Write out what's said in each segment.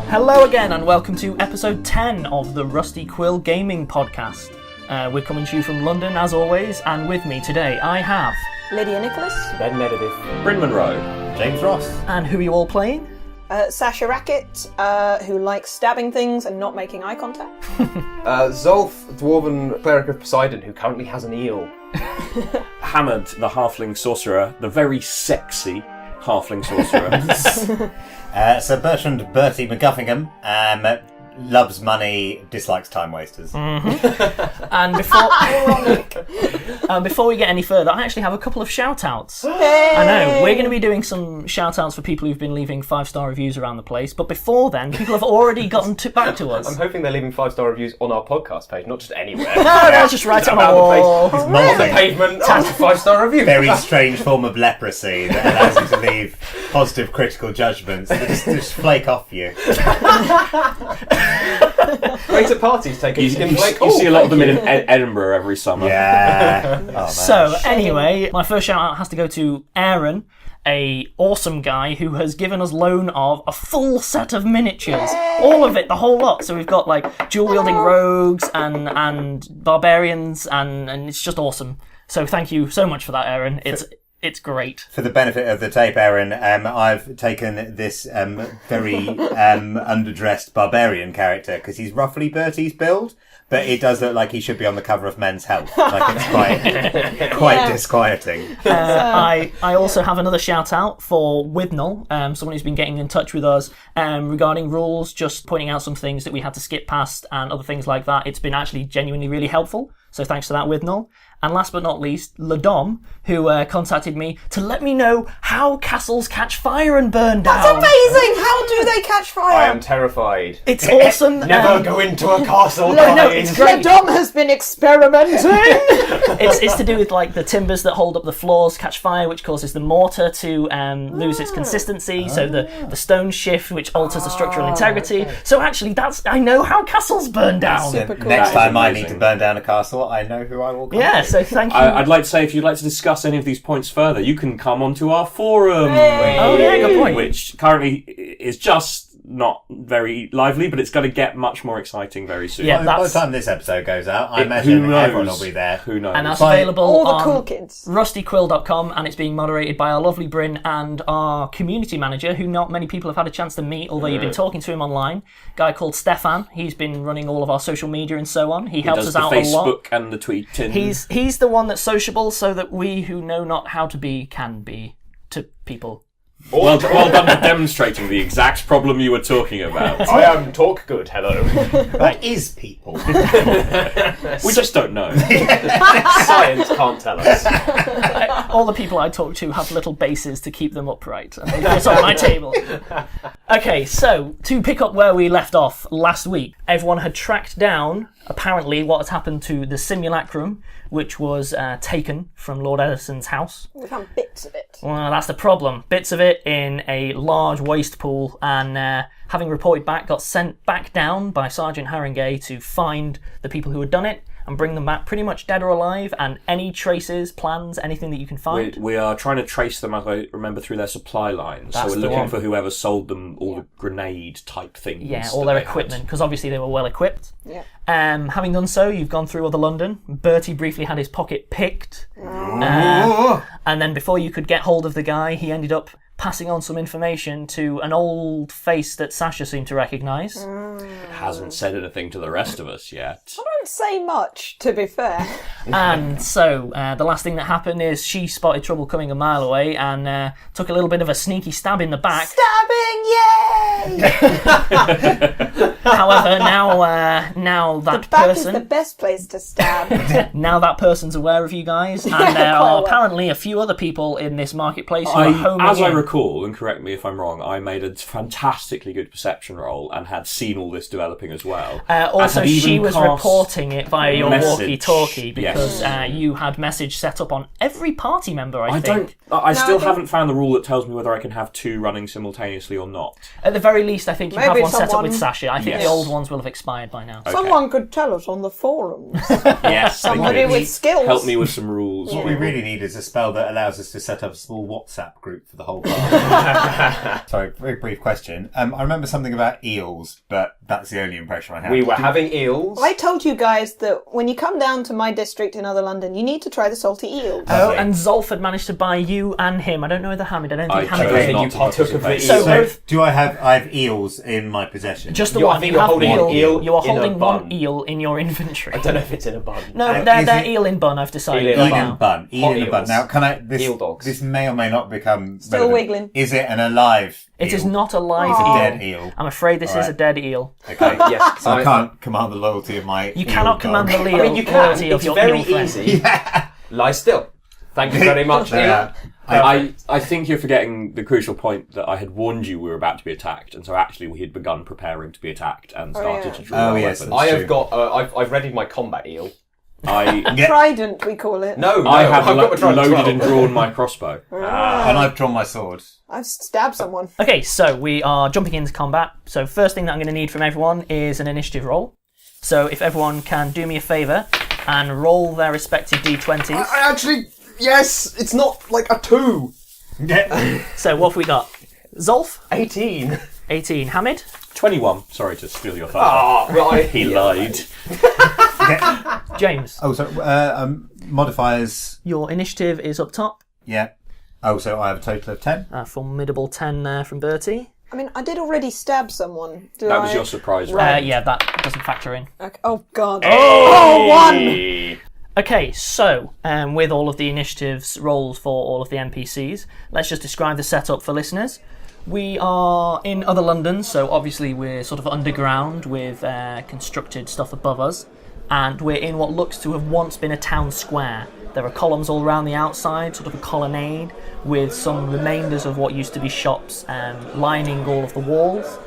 Hello again and welcome to episode 10 of the Rusty Quill Gaming Podcast. We're coming to you from London as always, and with me today I have... Lydia Nicholas. Ben Meredith. Bryn Monroe. James Ross. And who are you all playing? Sasha Racket, who likes stabbing things and not making eye contact. Zolf, Dwarven Cleric of Poseidon, who currently has an eel. Hamid, the halfling sorcerer, the very sexy halfling sorcerer. So Bertrand, Bertie MacGuffingham, loves money, dislikes time wasters. Mm-hmm. And before we get any further, I actually have a couple of shout-outs. Hey! I know, we're going to be doing some shout-outs for people who've been leaving 5-star reviews around the place, but before then, people have already gotten back to us. I'm hoping they're leaving 5-star reviews on our podcast page, not just anywhere. No, just right on the wall. On the pavement, 5-star review. Very strange form of leprosy that allows you to leave positive critical judgments that just flake off you. Great at parties, taking You see a lot of them in Edinburgh every summer. Yeah. Oh, man. So, anyway, my first shout out has to go to Aaron, a awesome guy who has given us loan of a full set of miniatures. All of it, the whole lot. So we've got like dual-wielding rogues and barbarians, and it's just awesome. So thank you so much for that, Aaron. It's great. For the benefit of the tape, Aaron, I've taken this very underdressed barbarian character because he's roughly Bertie's build, but it does look like he should be on the cover of Men's Health. Like it's quite disquieting. I also have another shout out for Withnell, someone who's been getting in touch with us regarding rules, just pointing out some things that we had to skip past and other things like that. It's been actually genuinely really helpful. So thanks for that, Withnell. And last but not least, Ladom, who contacted me to let me know how castles catch fire and burn down. That's amazing! How do they catch fire? I am terrified. It's awesome. Never go into a castle, No, guys. it's great. Dom has been experimenting! It's to do with like the timbers that hold up the floors catch fire, which causes the mortar to lose its consistency. So the stones shift, which alters the structural integrity. Okay. So actually, I know how castles burn down. Super cool. Next time I need to burn down a castle, I know who I will call. Yeah, so thank you. I'd like to say, if you'd like to discuss any of these points further, you can come onto our forum. Hey. Oh yeah, good point. Which currently is just not very lively, but it's going to get much more exciting very soon. Yeah, By the time this episode goes out, I imagine everyone will be there. Who knows? And that's available All the on cool kids. rustyquill.com, and it's being moderated by our lovely Bryn and our community manager, who not many people have had a chance to meet, although you've been talking to him online, a guy called Stefan. He's been running all of our social media and so on. He helps us out a lot. Facebook and the tweeting. He's the one that's sociable, so that we who know not how to be can be to people. Well done for demonstrating the exact problem you were talking about. I am talk good, hello. What is people? We just don't know. Science can't tell us. All the people I talk to have little bases to keep them upright, and it's on my table. Okay, so to pick up where we left off last week, everyone had tracked down apparently what had happened to the simulacrum, which was taken from Lord Edison's house. We found bits of it. Well, that's the problem. Bits of it in a large waste pool, and having reported back, got sent back down by Sergeant Haringey to find the people who had done it and bring them back pretty much dead or alive, and any traces, plans, anything that you can find. We are trying to trace them, as I remember, through their supply lines. That's so we're the looking one. for whoever sold them all the grenade type things. Yeah, all their equipment, because obviously they were well equipped. Yeah. Having done so, you've gone through all the London. Bertie briefly had his pocket picked. And then before you could get hold of the guy, he ended up passing on some information to an old face that Sasha seemed to recognise. Hasn't said anything to the rest of us yet. I don't say much, to be fair. And so the last thing that happened is she spotted trouble coming a mile away and took a little bit of a sneaky stab in the back. Stabbing, yay! However, now that The back person... is the best place to stab. Now that person's aware of you guys, and there are apparently a few other people in this marketplace who are homing As I in. recall, and correct me if I'm wrong, I made a fantastically good perception roll and had seen all this developing as well. Also, And had she even was cast reporting it via your message. walkie-talkie because Yes. you had message set up on every party member, I think. I still think- haven't found the rule that tells me whether I can have two running simultaneously or not. At the very least, I think you Maybe have one set up someone- with Sasha. I think The old ones will have expired by now. Okay. Someone could tell us on the forums. Yes, Somebody with skills. help me with some rules. What we really need is a spell that allows us to set up a small WhatsApp group for the whole party. Sorry, very brief question. I remember something about eels, but that's the only impression I have. We were having eels. I told you guys that when you come down to my district in Other London, you need to try the salty eels. Oh, and Zolf had managed to buy you and him. I don't know the Hamid. I don't think Hamid chose did. not to participate. So both, do I have eels in my possession? just the I one. think You you're have holding an eel You are in a holding bun. one eel in your inventory. I don't know if it's in a bun. No, Is they're it- eel in bun. I've decided. Eel in right Eel now. in bun. Eel Hot in a bun. eels. Now, can I? This, Eel dogs. This may or may not become Still relevant. wiggling. Is it an alive? It is eel? not a live Aw. eel. Dead eel. I'm afraid this All is right. a dead eel. Okay. Yes. So I can't command the loyalty of my. You eel cannot command dog. the I mean, you can. loyalty of It's your very eel friend. easy. Lie still. Thank you very much. Yeah. I think you're forgetting the crucial point that I had warned you we were about to be attacked, and so actually we had begun preparing to be attacked and started to draw Oh, our yes, weapons. I True. have got. I've readied my combat eel. I Trident, we call it. No, I have I've got my trident loaded as and well. drawn my crossbow. And I've drawn my sword. I've stabbed someone. Okay, so we are jumping into combat. So first thing that I'm going to need from everyone is an initiative roll. So if everyone can do me a favour and roll their respective d20s. I actually. Yes, it's not like a 2. So what have we got? Zolf, 18. 18. Hamid, 21. Sorry to steal your thunder. Right. He lied. James. Oh, so modifiers. Your initiative is up top. Yeah. Oh, so I have a total of 10. A formidable 10 there from Bertie. I mean, I did already stab someone. Did That I? was your surprise Right. round. Yeah, that doesn't factor in. Okay. Oh, God. Oh, 1! Okay, so with all of the initiatives rolls for all of the NPCs, let's just describe the setup for listeners. We are in Other London, so obviously we're sort of underground with constructed stuff above us, and we're in what looks to have once been a town square. There are columns all around the outside, sort of a colonnade, with some remainders of what used to be shops lining all of the walls.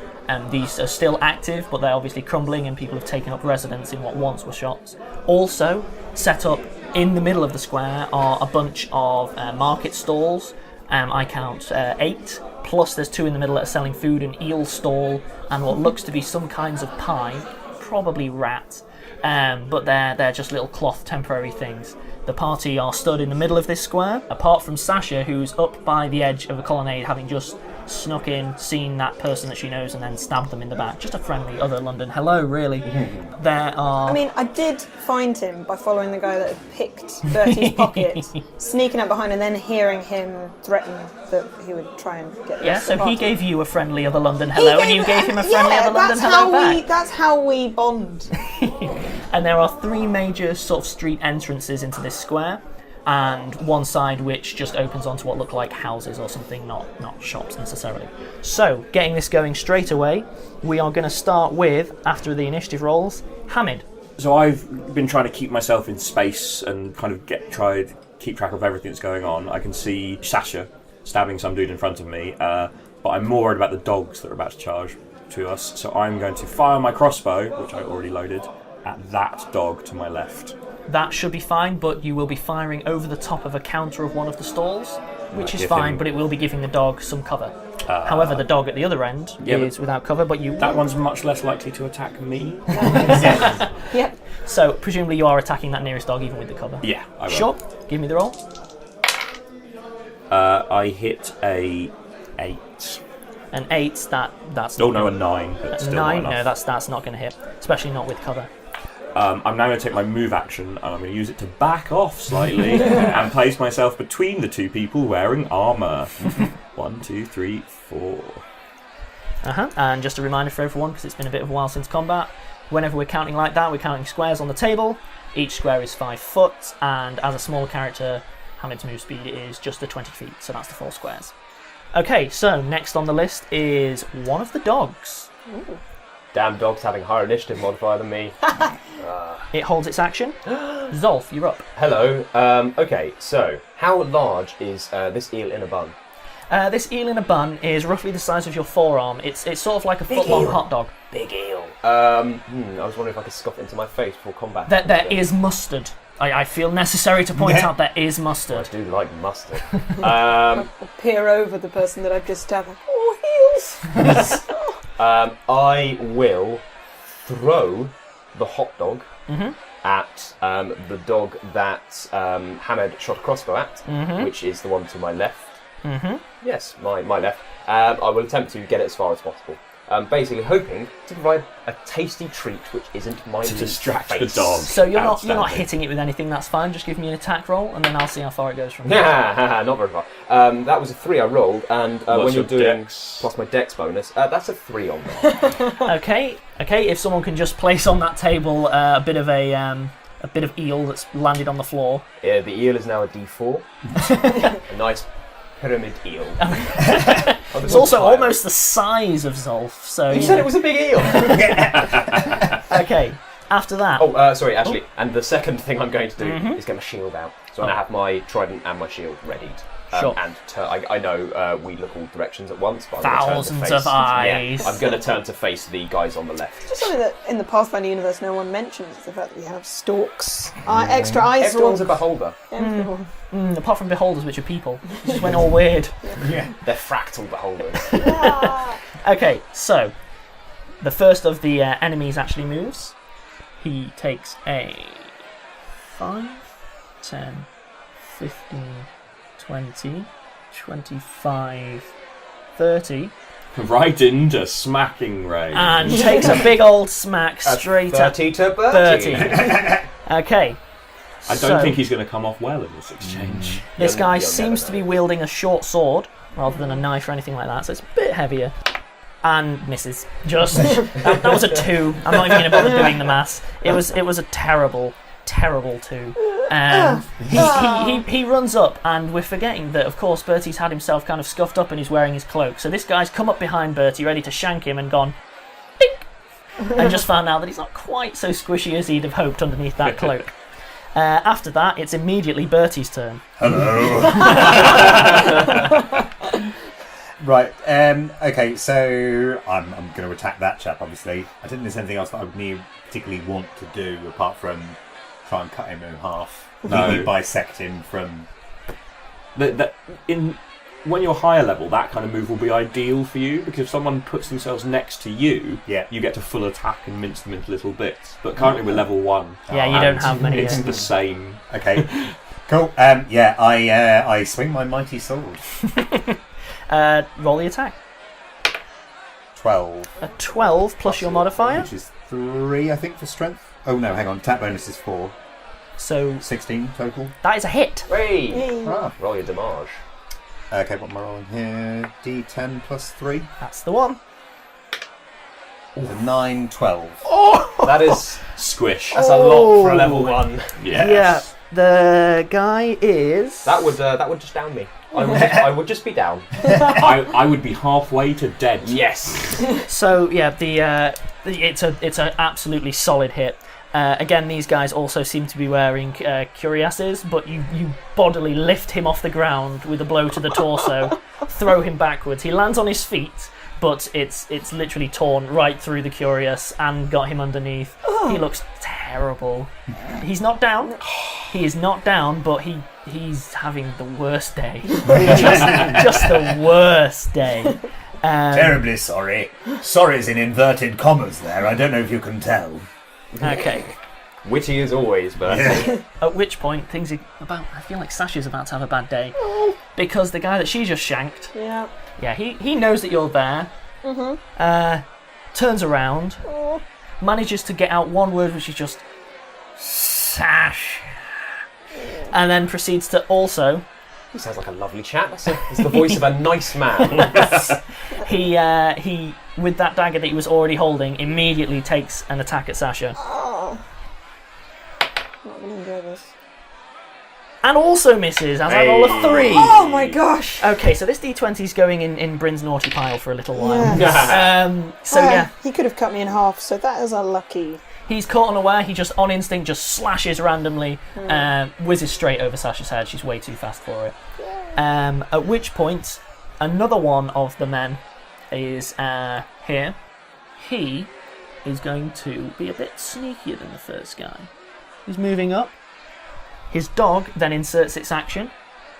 These are still active, but they're obviously crumbling and people have taken up residence in what once were shops. Also, set up in the middle of the square are a bunch of market stalls. I count 8, plus there's 2 in the middle that are selling food, an eel stall, and what looks to be some kinds of pie, probably rat, but they're just little cloth temporary things. The party are stood in the middle of this square, apart from Sasha, who's up by the edge of a colonnade, having just snuck in, seen that person that she knows, and then stabbed them in the back. Just a friendly Other London hello, really. There are... I mean, I did find him by following the guy that had picked Bertie's pocket, sneaking up behind and then hearing him threaten that he would try and get the Yeah, rest so of the he party. gave you a friendly Other London hello, and you gave him a friendly Other London hello back. That's how we bond. And there are 3 major sort of street entrances into this square, and one side which just opens onto what look like houses or something, not shops necessarily. So, getting this going straight away, we are going to start with, after the initiative rolls, Hamid. So I've been trying to keep myself in space and kind of try to keep track of everything that's going on. I can see Sasha stabbing some dude in front of me, but I'm more worried about the dogs that are about to charge to us. So I'm going to fire my crossbow, which I already loaded, at that dog to my left. That should be fine, but you will be firing over the top of a counter of one of the stalls, which is give fine, him- but it will be giving the dog some cover. However, the dog at the other end Yeah, is without cover, but you... That one's much less likely to attack me. Yep. So, presumably you are attacking that nearest dog even with the cover. Yeah, I will. Sure, give me the roll. I hit a 8. An 8, that's Oh not no, a gonna- 9, but still 9, not no, enough. that's not going to hit, especially not with cover. I'm now going to take my move action and I'm going to use it to back off slightly and place myself between the 2 people wearing armour. 1, 2, 3, 4. And just a reminder for everyone, because it's been a bit of a while since combat, whenever we're counting like that, we're counting squares on the table. Each square is 5 foot, and as a smaller character, Hamid's move speed is just the 20 feet, so that's the 4 squares. Okay, so next on the list is one of the dogs. Damn dog's having higher initiative modifier than me. It holds its action. Zolf, you're up. Hello. Okay, so how large is this eel in a bun? This eel in a bun is roughly the size of your forearm. It's sort of like a foot-long eel. hot dog. Big eel. I was wondering if I could scoff it into my face before combat. There is mustard. I feel necessary to point out there is mustard. I do like mustard. Peer over the person that I've just stabbed. Like, oh, heels! I will throw the hot dog at the dog that Hamid shot a crossbow at, which is the one to my left. Yes, my left. I will attempt to get it as far as possible. Basically hoping to provide a tasty treat which isn't my To distract the face. dog. So you're not Outstanding. hitting it with anything. That's fine. Just give me an attack roll, and then I'll see how far it goes from there. Not very far. That was a 3 I rolled, and when you're doing dex? plus my dex bonus, that's a 3 on there. Okay. If someone can just place on that table a bit of eel that's landed on the floor. The eel is now a D4. A nice pyramid eel. It's also almost the size of Zolf. So You said it was a big eel. okay. After that, Sorry, actually. And the second thing I'm going to do is get my shield out. So I have my trident and my shield readied. Sure. And I know we look all directions at once, but I'm gonna turn to thousands face, of eyes. Yeah, I'm going to turn to face the guys on the left. Just something that in the Pathfinder universe no one mentions, the fact that we have stalks. Extra eye Everyone's a stalks. beholder. apart from beholders, which are people, it just went all weird. They're fractal beholders. Okay, so the first of the enemies actually moves. He takes a 5, 10, 15, 20, 25, 30, Right into smacking range. and takes a big old smack straight at 30 to Bertie. Bertie. Okay. I don't think he's going to come off well in this exchange. This guy You'll seems never to be know. wielding a short sword rather than a knife or anything like that, so it's a bit heavier. And misses. Just that was a 2. I'm not even going to bother doing the maths. It was a terrible 2. He runs up, and we're forgetting that, of course, Bertie's had himself kind of scuffed up and he's wearing his cloak. So this guy's come up behind Bertie, ready to shank him, and gone, dink, and just found out that he's not quite so squishy as he'd have hoped underneath that cloak. After that, it's immediately Bertie's turn. Right. Okay. So I'm going to attack that chap. Obviously, I didn't think there's anything else that I would particularly want to do apart from try and cut him in half. No. Maybe bisect him from. When you're higher level, that kind of move will be ideal for you, because if someone puts themselves next to you, Yeah. you get to full attack and mince them into little bits. But currently we're level 1. Yeah, you don't have many. It's the same. Okay. Cool. I swing my mighty sword. Roll the attack. 12. A 12 plus your modifier. Which is 3, I think, for strength. Oh no, hang on. Attack bonus is 4. So 16 total. that is a hit. Hey! Ah. Roll your damage. Okay, what am I rolling here? D10 plus 3. That's the one. So 9, 12. That is... Squish. That's a lot for a level 1. Yes. Yeah. The guy is. That would just down me. I would just be down. I would be halfway to dead. Yes. So yeah, it's an absolutely solid hit. Again, these guys also seem to be wearing cuirasses, but you bodily lift him off the ground with a blow to the torso, throw him backwards. He lands on his feet, but it's literally torn right through the cuirass and got him underneath. He looks terrible. He's not down. He is not down, but he's having the worst day. just the worst day. Terribly sorry. Sorry's in inverted commas there. I don't know if you can tell. Okay. Witty as always, Bertie. At which point things are about. I feel like Sasha's about to have a bad day because the guy that she just shanked. Yeah. Yeah, he knows that you're there. Turns around, manages to get out one word, which is just Sash, and then proceeds to also. He sounds like a lovely chap. It's the voice of a nice man. He with that dagger that he was already holding immediately takes an attack at Sasha, I'm not going to enjoy this. and also misses as I roll a 3. Oh my gosh! Okay, so this D20 is going in Bryn's naughty pile for a little while. Yes. So yeah, He could have cut me in half, so that is unlucky. he's caught unaware. He just, on instinct, just slashes randomly, whizzes straight over Sasha's head. She's way too fast for it. At which point, another one of the men is here. He is going to be a bit sneakier than the first guy. He's moving up. His dog then inserts its action,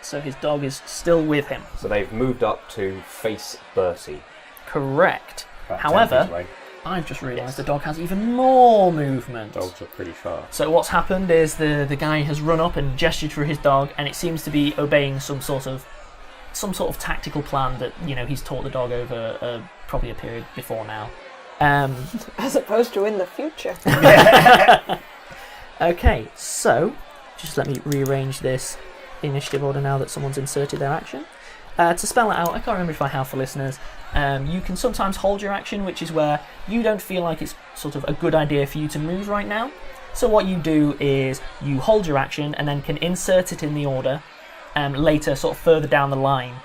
so his dog is still with him. So they've moved up to face Bertie. Correct. About 10 However, feet away. I've just realised the dog has even more movement. Dogs are pretty fast. So what's happened is the guy has run up and gestured for his dog, and it seems to be obeying some sort of tactical plan that he's taught the dog over probably a period before now. As opposed to in the future. Okay, so just let me rearrange this initiative order now that someone's inserted their action. To spell it out, I can't remember if I have for listeners. You can sometimes hold your action, which is where you don't feel like it's sort of a good idea for you to move right now. So what you do is you hold your action and then can insert it in the order later, sort of further down the line,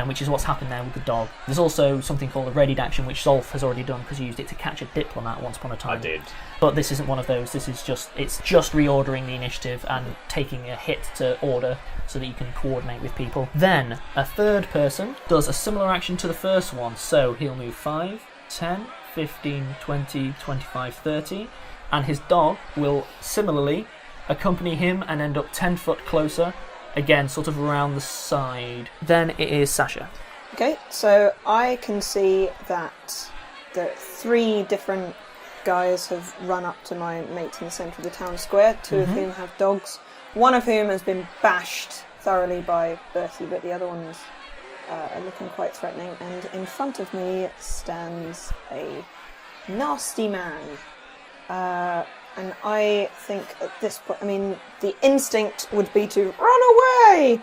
which is what's happened there with the dog. There's also something called a readied action, which Zolf has already done because he used it to catch a diplomat once upon a time. I did. But this isn't one of those. It's just reordering the initiative and taking a hit to order so that you can coordinate with people. Then a third person does a similar action to the first one. So he'll move 5, 10, 15, 20, 25, 30, and his dog will similarly accompany him and end up 10 foot closer, again sort of around the side. Then it is Sasha. Okay, so I can see that the 3 different guys have run up to my mate in the centre of the town square, 2 of whom have dogs, one of whom has been bashed thoroughly by Bertie, but the other ones are looking quite threatening, and in front of me stands a nasty man. And I think at this point, the instinct would be to run away!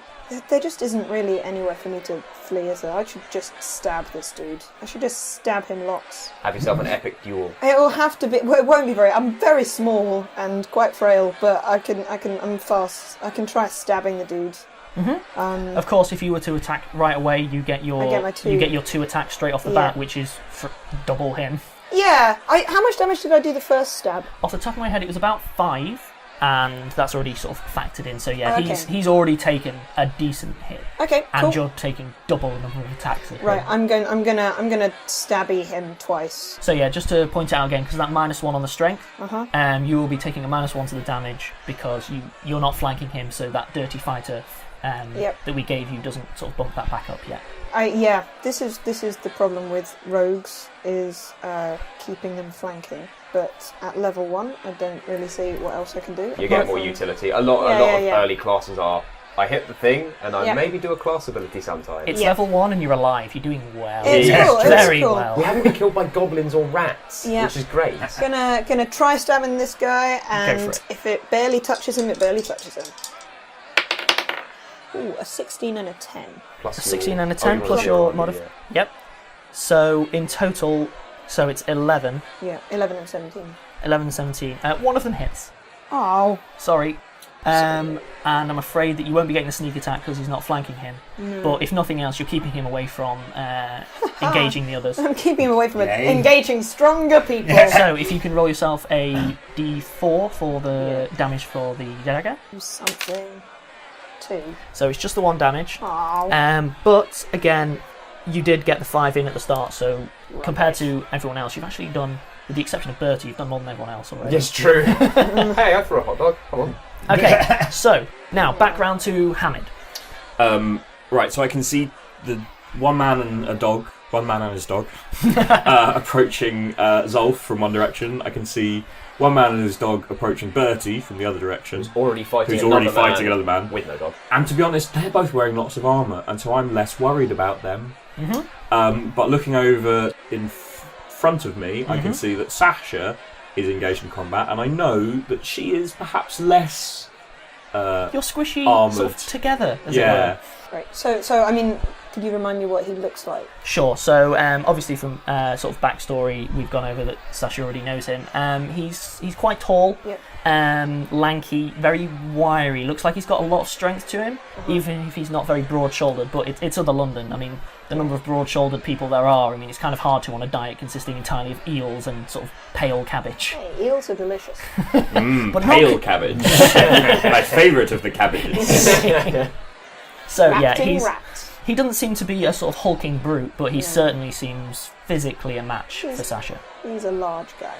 There just isn't really anywhere for me to flee, is there? I should just stab this dude. I should just stab him lots. Have yourself an epic duel. It will have to be. Well, it won't be very. I'm very small and quite frail, but I'm fast. I can try stabbing the dude. Of course, if you were to attack right away, you get your my 2. You get your 2 attacks straight off the bat, which is double him. Yeah. How much damage did I do the first stab? Off the top of my head, it was about 5. And that's already sort of factored in. So yeah, Okay. he's already taken a decent hit, Okay, cool. and you're taking double the number of attacks. At Right, him. I'm gonna stabby him twice. So yeah, just to point it out again, because that -1 on the strength, Uh-huh. you will be taking a -1 to the damage because you're not flanking him. So that dirty fighter that we gave you doesn't sort of bump that back up yet. This is the problem with rogues is keeping them flanking. But at level 1, I don't really see what else I can do. You get more utility. A lot of early classes are, I hit the thing, and I maybe do a class ability sometimes. It's level 1 and you're alive. You're doing well. It's cool. Very cool. well. We haven't been killed by goblins or rats, Yeah. which is great. Gonna try stabbing this guy, for and it. if it barely touches him, it barely touches him. Ooh, a 16 and a 10. Plus A 16 and a your- 10 plus your modifier. yeah. Yep. So in total, it's 11. Yeah, 11 and 17. 11 and 17. One of them hits. Oh. Sorry. And I'm afraid that you won't be getting the sneak attack because he's not flanking him. But if nothing else, you're keeping him away from engaging the others. I'm keeping him away from Yay. engaging stronger people. So if you can roll yourself a d4 for the damage for the dagger. Something. 2. So it's just the 1 damage. Oh. But again, you did get the 5 in at the start, so compared to everyone else, you've actually done, with the exception of Bertie, you've done more than everyone else already. Yes, true. Hey, I threw a hot dog. Come on. Okay, so now back round to Hamid. Right, so I can see the one man and his dog, approaching Zolf from one direction. I can see one man and his dog approaching Bertie from the other direction. Who's already fighting another man. With no dog. And to be honest, they're both wearing lots of armour, and so I'm less worried about them. But looking over in front of me, I can see that Sasha is engaged in combat, and I know that she is perhaps less You're squishy armoured. sort of together, as it were. Right. So could you remind me what he looks like? Sure. So obviously from sort of backstory, we've gone over that Sasha already knows him. He's quite tall, lanky, very wiry. Looks like he's got a lot of strength to him, even if he's not very broad-shouldered. But it's other London. I mean, the number of broad-shouldered people there are. I mean, it's kind of hard to on a diet consisting entirely of eels and sort of pale cabbage. Hey, eels are delicious. But pale cabbage. My favourite of the cabbages. So Rafting yeah, rat. he doesn't seem to be a sort of hulking brute, but he certainly seems physically a match for Sasha. He's a large guy.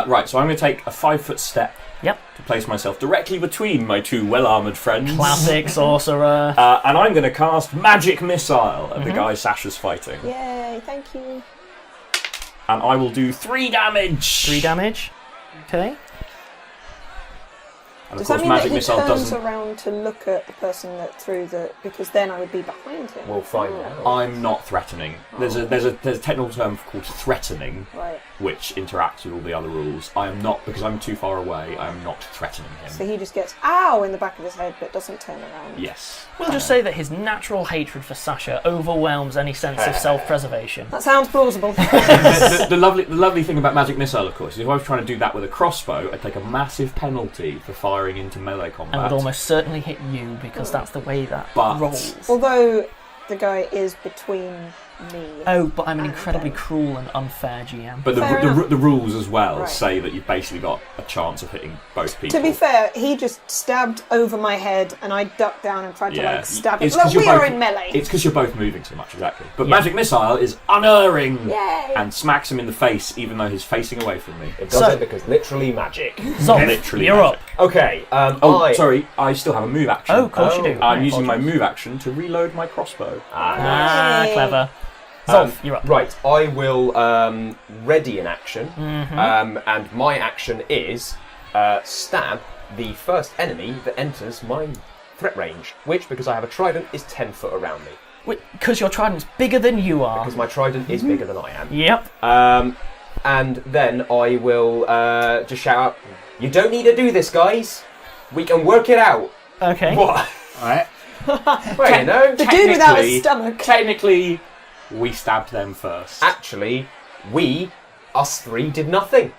Right, so I'm going to take a 5-foot step Yep. to place myself directly between my 2 well-armoured friends. Classic sorcerer. And I'm going to cast Magic Missile at the guy Sasha's fighting. Yay, thank you. And I will do 3 damage. 3 damage. Okay. And Does of that course, mean magic that he missile turns doesn't. around to look at the person that threw the... Because then I would be behind him. We'll find out. I'm not threatening. There's a technical term called threatening, Right. which interacts with all the other rules. I am not, because I'm too far away. I am not threatening him. So he just gets ow in the back of his head, but doesn't turn around. Yes. We'll just say that his natural hatred for Sasha overwhelms any sense of self-preservation. That sounds plausible. the lovely thing about magic missile, of course, is if I was trying to do that with a crossbow, I'd take a massive penalty for firing into melee combat. And would almost certainly hit you because that's the way that But- rolls. Although the guy is between me. Oh, but I'm an and incredibly them. cruel and unfair GM. But Fair enough. the rules as well Right. say that you've basically got a chance of hitting both people. To be fair, he just stabbed over my head and I ducked down and tried to Yeah. stab him. It's 'cause Look, you're we are both- in melee. It's because you're both moving so much, exactly. But Yeah. magic missile is unerring Yay! and smacks him in the face, even though he's facing away from me. It does So- it because literally magic. Zolf, Literally you're magic. up. Okay, Oh, sorry, I still have a move action. Oh, of course you do. I'm using my move action to reload my crossbow. Ah, Yay. clever. Zolf, you're up. Right, I will ready an action, and my action is stab the first enemy that enters my threat range, which, because I have a trident, is 10 foot around me. Because your trident's bigger than you are. Because my trident is bigger than I am. Yep. And then I will just shout out, "You don't need to do this, guys. We can work it out." Okay. What? Alright. Well, you know. The dude without Technically- a stomach. Technically, we stabbed them first. Actually, us three, did nothing.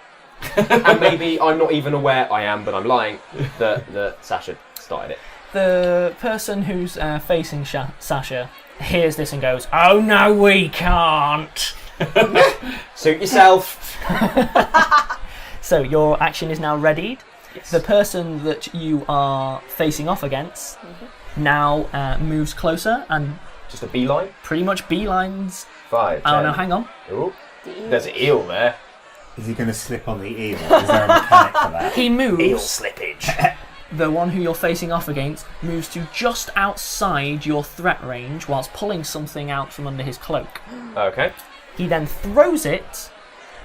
And maybe I'm not even aware, I am, but I'm lying, that Sasha started it. The person who's facing Sasha hears this and goes, "Oh no, we can't." Suit yourself. So your action is now readied. Yes. The person that you are facing off against now moves closer and Just a beeline. pretty much beelines. 5, 10. Oh no, hang on. Ooh, there's an eel there. Is he going to slip on the eel? Is there a mechanic for that? He moves. Eel slippage. The one who you're facing off against moves to just outside your threat range whilst pulling something out from under his cloak. Okay. He then throws it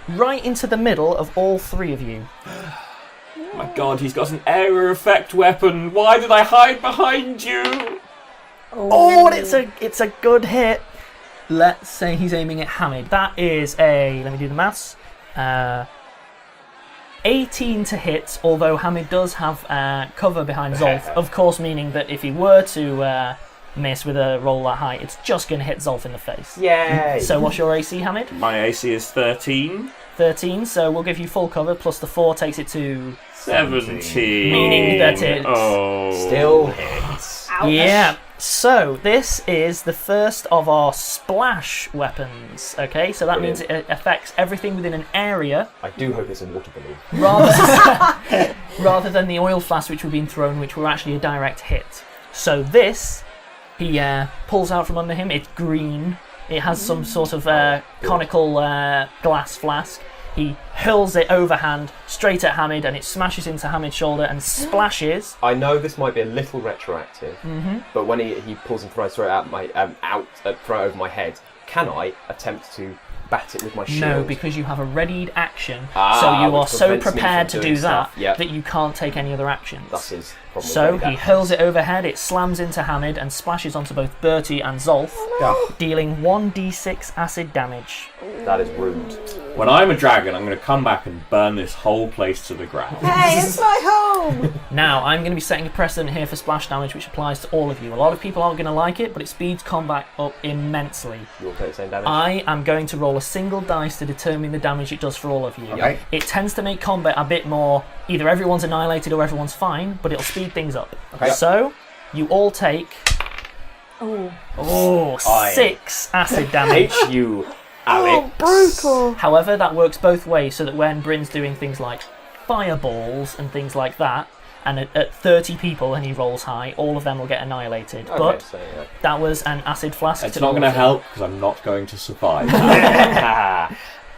right into the middle of all three of you. Oh my god, he's got an area effect weapon. Why did I hide behind you? Oh, and it's a good hit. Let's say he's aiming at Hamid. That is a, let me do the maths, 18 to hit, although Hamid does have cover behind Zolf, of course, meaning that if he were to miss with a roll that high, it's just going to hit Zolf in the face. Yay. So what's your AC, Hamid? My AC is 13. 13, so we'll give you full cover, plus the 4 takes it to... 17. Meaning that it's... Oh. Still hits. Yeah, so this is the first of our splash weapons, okay? So that means it affects everything within an area I do hope it's a water balloon. rather than the oil flask which were being thrown, which were actually a direct hit. So this, he pulls out from under him, it's green, it has some sort of conical glass flask. He hurls it overhand straight at Hamid, and it smashes into Hamid's shoulder and splashes. I know this might be a little retroactive, but when he pulls and throws it out my throw it over my head, can I attempt to bat it with my shield? No, because you have a readied action, Ah, so you which are so prevents me prepared from to doing do that stuff. Yep. that you can't take any other actions. That's his problem. So with he that. hurls it overhead, it slams into Hamid and splashes onto both Bertie and Zolf, dealing 1d6 acid damage. That is rude. When I'm a dragon, I'm going to come back and burn this whole place to the ground. Hey, it's my home! Now, I'm going to be setting a precedent here for splash damage, which applies to all of you. A lot of people aren't going to like it, but it speeds combat up immensely. You'll take the same damage. I am going to roll a single dice to determine the damage it does for all of you. Okay. It tends to make combat a bit more, either everyone's annihilated or everyone's fine, but it'll speed things up. Okay. So, you all take... Oh, 6 acid damage. You, Alex. Brutal! However, that works both ways, so that when Bryn's doing things like fireballs and things like that, and at 30 people and he rolls high, all of them will get annihilated. Okay, But so, yeah. that was an acid flask. It's to not all going to of them. help because I'm not going to survive.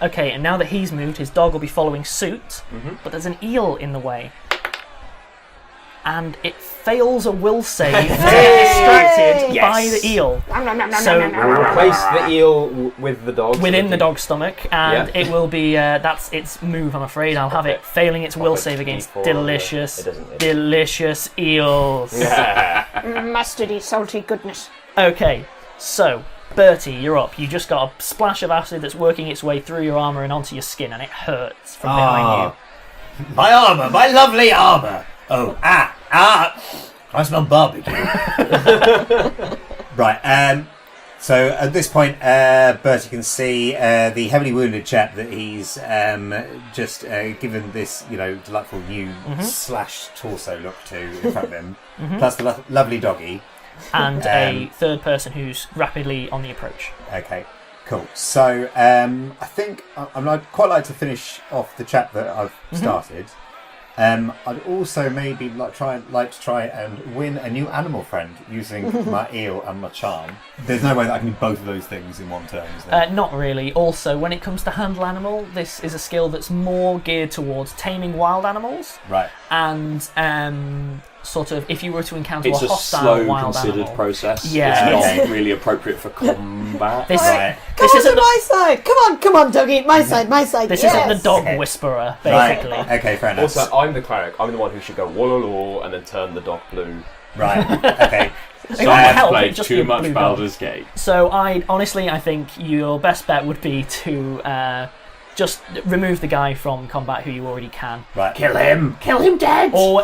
Okay, and now that he's moved, his dog will be following suit, but there's an eel in the way. and it fails a will save to get distracted by the eel. So Replace the eel with the dog. within the dog's stomach, and it will be that's its move. I'm afraid I'll have it failing its will save against delicious eels. Mustardy, salty goodness. Okay, so Bertie, you're up. You just got a splash of acid that's working its way through your armour and onto your skin, and it hurts from behind you. My armour, my lovely armour. Oh, I smell barbecue. Right, so at this point, Bertie can see the heavily wounded chap that he's just given this, delightful new slashed torso look to in front of him, plus the lovely doggy. And a third person who's rapidly on the approach. Okay, cool. So I think I'd quite like to finish off the chap that I've started. I'd also maybe like to try and win a new animal friend using my eel and my charm. There's no way that I can do both of those things in one turn, is there? Not really. Also, when it comes to handle animal, this is a skill that's more geared towards taming wild animals. Right. And sort of, if you were to encounter It's a a hostile slow, wild considered animal, process. Yeah. It's not really appropriate for combat. This, Right. Come this on isn't to my side. Come on, doggy. My side. this yes. isn't the dog whisperer, basically. Right. Okay, fair enough. Also, I'm the cleric. I'm the one who should go wallalaw and then turn the dog blue. Right. Okay. It won't help, Played it'd just be too a much blue dog. Baldur's Gate. So I think your best bet would be to just remove the guy from combat who you already can. Right. Kill him dead! Or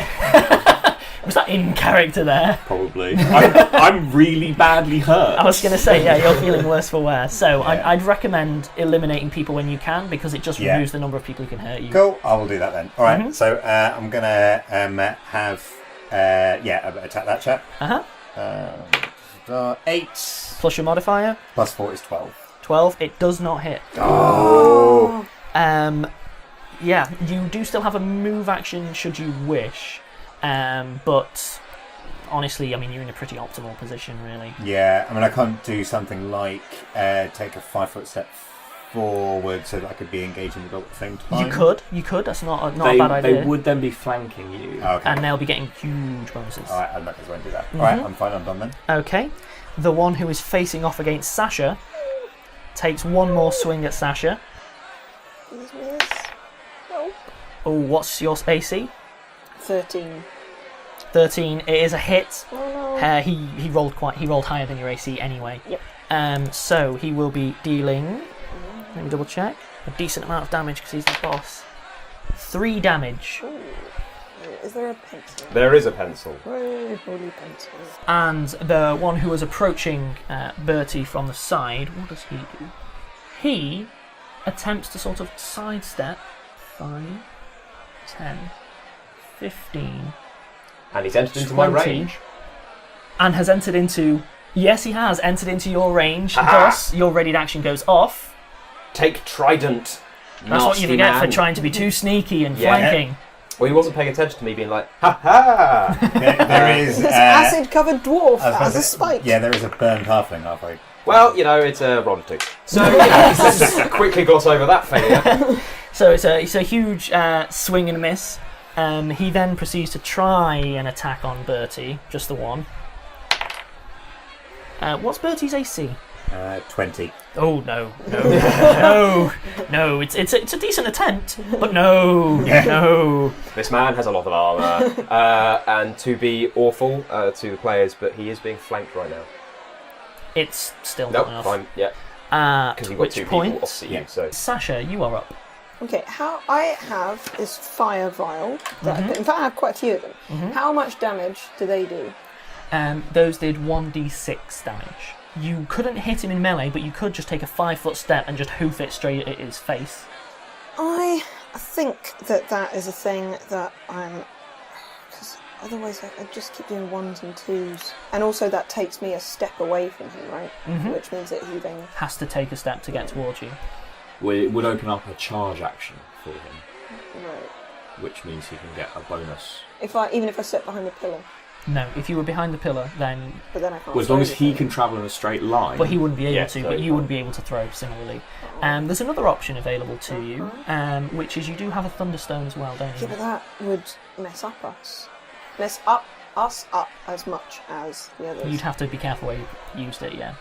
was that in character there? Probably. I'm really badly hurt. I was going to say, yeah, you're feeling worse for wear. So I'd recommend eliminating people when you can, because it just removes the number of people who can hurt you. Cool. I will do that then. All right. So I'm gonna attack that chap. 8 Plus your modifier, plus 4 is 12. 12. It does not hit. Oh. Yeah, you do still have a move action should you wish, but honestly, I mean, you're in a pretty optimal position, really. Yeah. I mean, I can't do something like take a 5-foot step forward so that I could be engaging the dog at the same time. You could. That's not a bad idea. They would then be flanking you. Oh, okay. And they'll be getting huge bonuses. All right. I'm not going to do that. All right. I'm fine. I'm done then. Okay. The one who is facing off against Sasha takes one more swing at Sasha. Please miss. Nope. Oh, what's your AC? 13. 13. It is a hit. Oh no. He rolled higher than your AC anyway. Yep. So he will be dealing. Let me double check. A decent amount of damage because he's the boss. 3 damage. Ooh. Is there a pencil? There is a pencil. Oh, holy pencil. And the one who was approaching Bertie from the side, what does he do? He attempts to sort of sidestep 5, 10, 15, And he's entered into 20, my range. and has entered into... Yes, he has entered into your range. Thus, your readied action goes off. Take trident. That's what you forget for trying to be too sneaky and flanking. Well, he wasn't paying attention to me being like, ha ha! There is This acid-covered dwarf has a spike. Yeah, there is a burned halfling halfway. Well, it's a roll of 2. So, let's just quickly gloss over that failure. So it's a huge swing and a miss. He then proceeds to try an attack on Bertie, just the one. What's Bertie's AC? 20. Oh no! It's a decent attempt, but no. This man has a lot of armour, and to be awful to the players, but he is being flanked right now. It's still Nope, not enough. fine, yeah. At Because you've got which 2 people point, opposite you, so... Sasha, you are up. Okay, how I have this fire vial. That in fact, I have quite a few of them. How much damage do they do? Those did 1d6 damage. You couldn't hit him in melee, but you could just take a 5-foot step and just hoof it straight at his face. I think that is a thing that I'm... Because otherwise I just keep doing 1s and 2s. And also that takes me a step away from him, right? Which means that he then... Has to take a step to get towards you. Well, it would open up a charge action for him, Right. which means he can get a bonus. Even if I sit behind the pillar. No, if you were behind the pillar, then... But then I can't Well, as long throw as he anything. can travel in a straight line. But he wouldn't be able Yeah, to, so but you fine. wouldn't be able to throw similarly. There's another option available to you, which is you do have a Thunderstone as well, don't Yeah, you? but that would mess up us. mess us up as much as the others. You'd have to be careful where you used it, yeah.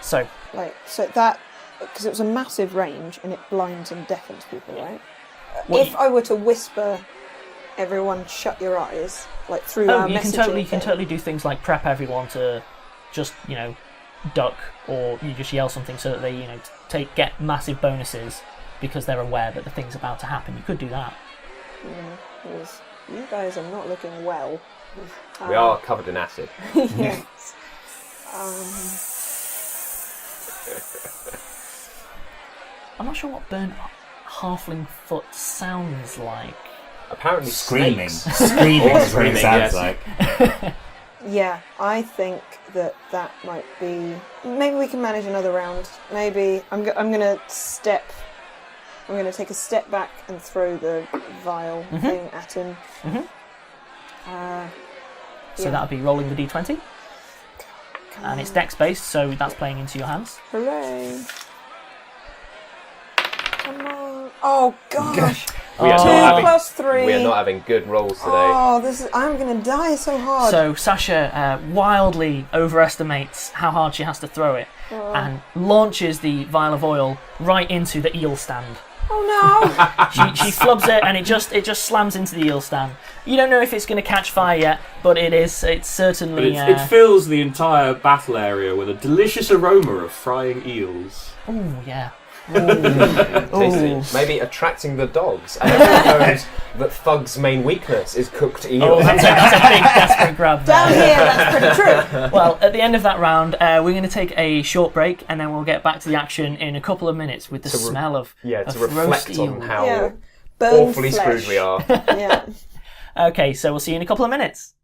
So That, because it was a massive range and it blinds and deafens people, right? What If I were to whisper, everyone shut your eyes, like through our you messaging can totally do things like prep everyone to just, duck, or you just yell something so that they, get massive bonuses because they're aware that the thing's about to happen. You could do that. Because you guys are not looking well. We are covered in acid. Yes. I'm not sure what burnt halfling foot sounds like. Apparently Screaming. snakes. Screaming Or is what it screaming, sounds yes. like. Yeah, I think that might be. Maybe we can manage another round. Maybe I'm going to take a step back and throw the vial thing at him. So that would be rolling the d20. And it's dex based, so that's playing into your hands. Hooray! Come on! Oh gosh! We are 2 not having- plus 3. We are not having good rolls today. Oh, I'm going to die so hard. So Sasha wildly overestimates how hard she has to throw it and launches the vial of oil right into the eel stand. Oh no! She flubs it and it just slams into the eel stand. You don't know if it's going to catch fire yet, but it's But certainly... it fills the entire battle area with a delicious aroma of frying eels. Oh, yeah. Tasty. Maybe attracting the dogs. And everyone knows that Thug's main weakness is cooked eel. Oh, that's a big desperate grab there. Down here, that's pretty true. Well, at the end of that round, we're going to take a short break, and then we'll get back to the action in a couple of minutes with the smell of to roast reflect eel. on how Yeah. Burned awfully flesh. screwed we are. Yeah. Okay, so we'll see you in a couple of minutes.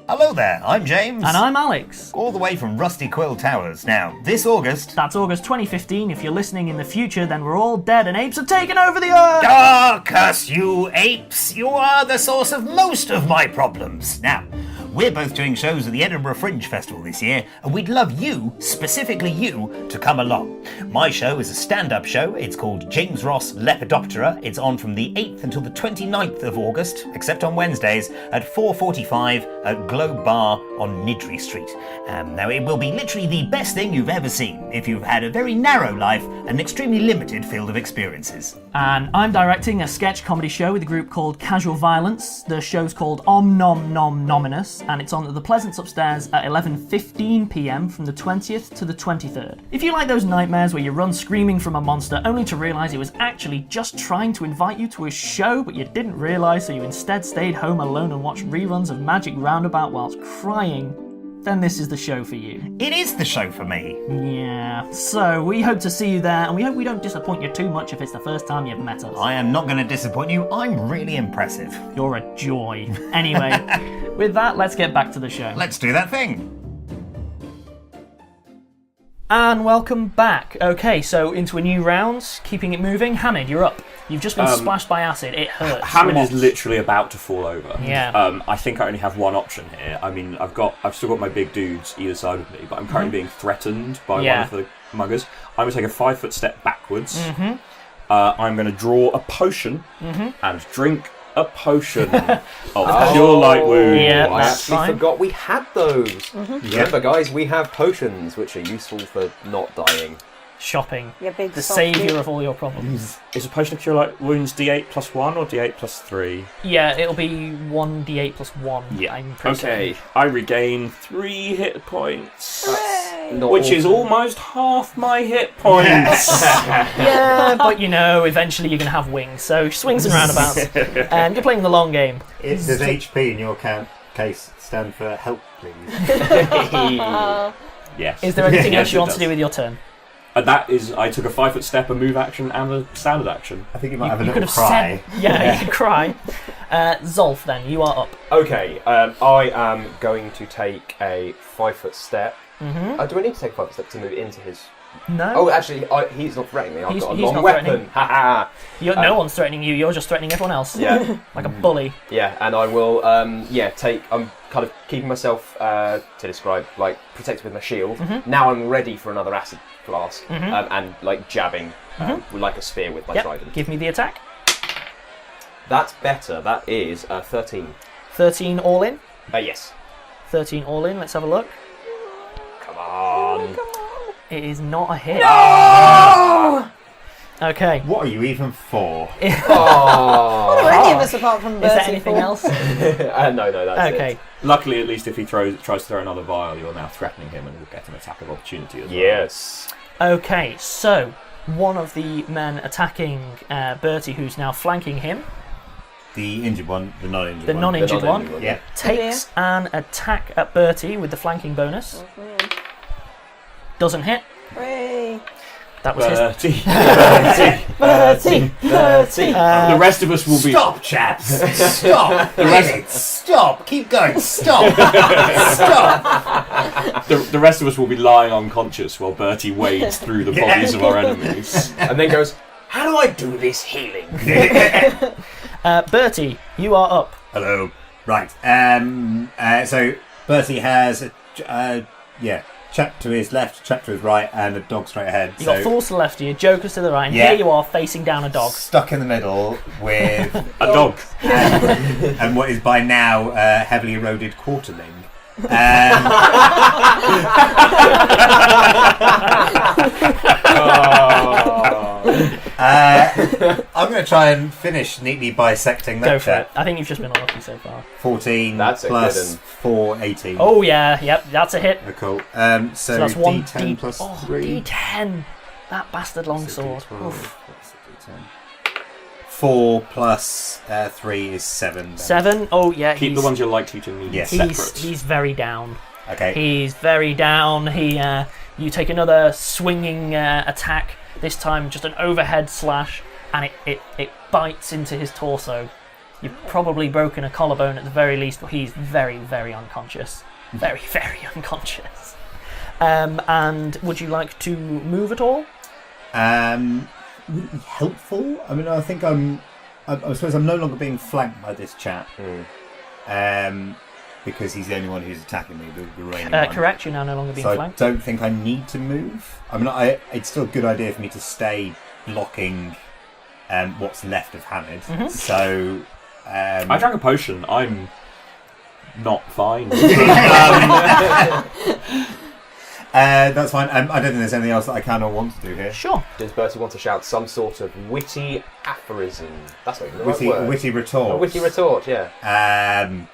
Hello there, I'm James. And I'm Alex. all the way from Rusty Quill Towers. Now, this August... That's August 2015. If you're listening in the future, then we're all dead and apes have taken over the earth! Ah, curse you, apes! You are the source of most of my problems. Now, we're both doing shows at the Edinburgh Fringe Festival this year, and we'd love you, specifically you, to come along. My show is a stand-up show. It's called James Ross Lepidoptera. It's on from the 8th until the 29th of August, except on Wednesdays, at 4:45 at Globe Bar on Nidri Street. Now, it will be literally the best thing you've ever seen if you've had a very narrow life and an extremely limited field of experiences. And I'm directing a sketch comedy show with a group called Casual Violence. The show's called Om Nom Nom Nominous, and it's on at the Pleasance upstairs at 11:15 p.m. from the 20th to the 23rd. If you like those nightmares where you run screaming from a monster only to realise it was actually just trying to invite you to a show but you didn't realise, so you instead stayed home alone and watched reruns of Magic Roundabout whilst crying, then this is the show for you. It is the show for me. Yeah, so we hope to see you there, and we hope we don't disappoint you too much if it's the first time you've met us. I am not going to disappoint you. I'm really impressive. You're a joy. Anyway, with that, let's get back to the show. Let's do that thing. And welcome back. Okay, so into a new round, keeping it moving. Hamid, you're up. You've just been splashed by acid. It hurts. Hamid lots. is literally about to fall over. Yeah. I think I only have one option here. I mean, I've still got my big dudes either side of me, but I'm currently being threatened by one of the muggers. I'm going to take a 5-foot step backwards. I'm going to draw a potion and drink a potion of cure light wound. Yeah, I that's actually fine. forgot we had those. Remember, guys, we have potions which are useful for not dying. Shopping. You big The softy. saviour of all your problems. Is a potion of cure light wounds D8 plus 1 or D8 plus 3? Yeah, it'll be 1d8 plus 1. Yeah. I'm pretty Okay. I regain 3 hit points. Not Which all- is almost half my hit points. Yeah, but eventually you're going to have wings, so swings and roundabouts. And you're playing the long game. Does HP in your case stand for help, please? Yes. Is there anything Yes, else you it want does. to do with your turn? That is, I took a 5-foot step, a move action, and a standard action. I think you might have a You little could have cry. said... Yeah, you could cry. Zolf, then, you are up. Okay, I am going to take a 5-foot step. Do I need to take a 5-foot step to move into his... No? Oh, actually, he's not threatening me. I've He's- got a he's long not weapon. threatening. Ha No one's threatening you, you're just threatening everyone else. Yeah, Like a bully. yeah, and I will, I'm kind of keeping myself, to describe, like, protected with my shield. Now I'm ready for another acid flask, and, like, jabbing, with, like, a spear with my Yep, trident. give me the attack. That's better. That is 13. 13 all in. Yes. 13 all in. Let's have a look. Come on. It is not a hit. No! Okay. What are you even for? What are any of us apart from Bertie? Is there anything else? No, that's Okay. it. Luckily, at least if he tries to throw another vial, you're now threatening him and will get an attack of opportunity as well. Yes. Okay, so one of the men attacking Bertie, who's now flanking him, The injured one, the non-injured the one. non-injured one, Yeah. takes an attack at Bertie with the flanking bonus. Doesn't hit. Hooray. That was his. Bertie. Bertie. The rest of us will be. Stop, chaps! Stop! Stop! Keep going! Stop! Stop! The rest of us will be lying unconscious while Bertie wades through the bodies of our enemies. And then goes, how do I do this healing? Bertie, you are up. Hello. Right. So Bertie has a chap to his left, chap to his right, and a dog straight ahead. You've got fools to the left of you, jokers to the right, and Yeah. here you are facing down a dog. Stuck in the middle with A dog. and what is by now heavily eroded quarterling. I'm going to try and finish neatly bisecting that Go for it. chap. I think you've just been unlucky so far. 14 That's a plus good one. 4, 18. Oh yeah, yep, that's a hit. Oh, cool. So So that's one D10 plus 3. D10. That bastard longsword. D12 Oof. plus the D10. 4 plus 3 is 7. then. 7. Oh yeah, Keep the ones you're likely to need Yes. separate. he's very down. Okay. He's very down. You take another swinging attack. This time, just an overhead slash, and it bites into his torso. You've probably broken a collarbone at the very least, but he's very, very unconscious. Very, very unconscious. And would you like to move at all? Would it be helpful? I mean, I think I suppose I'm no longer being flanked by this chap. Because he's the only one who's attacking me, the reigning one. Correct, you're now no longer being So flanked. I don't think I need to move. I mean, it's still a good idea for me to stay blocking what's left of Hamid. Mm-hmm. So I drank a potion. I'm not fine. that's fine. I don't think there's anything else that I can or want to do here. Sure. Does Bertie want to shout some sort of witty aphorism? That's not even the right word. Witty retort. A witty retort, yeah.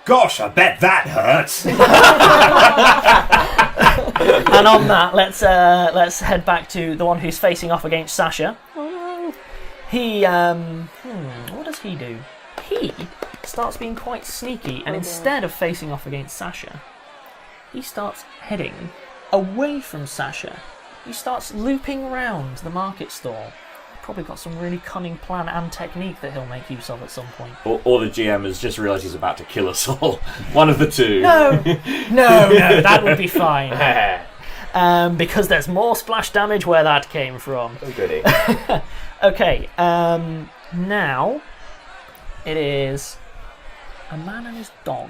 Gosh, I bet that hurts. And on that, let's head back to the one who's facing off against Sasha. He what does he do? He starts being quite sneaky, and instead of facing off against Sasha, he starts heading away from Sasha. He starts looping round the market stall. Probably got some really cunning plan and technique that he'll make use of at some point. Or the GM has just realised he's about to kill us all. One of the two. No, that would be fine. Because there's more splash damage where that came from. Oh, goody. Okay, now it is a man and his dog.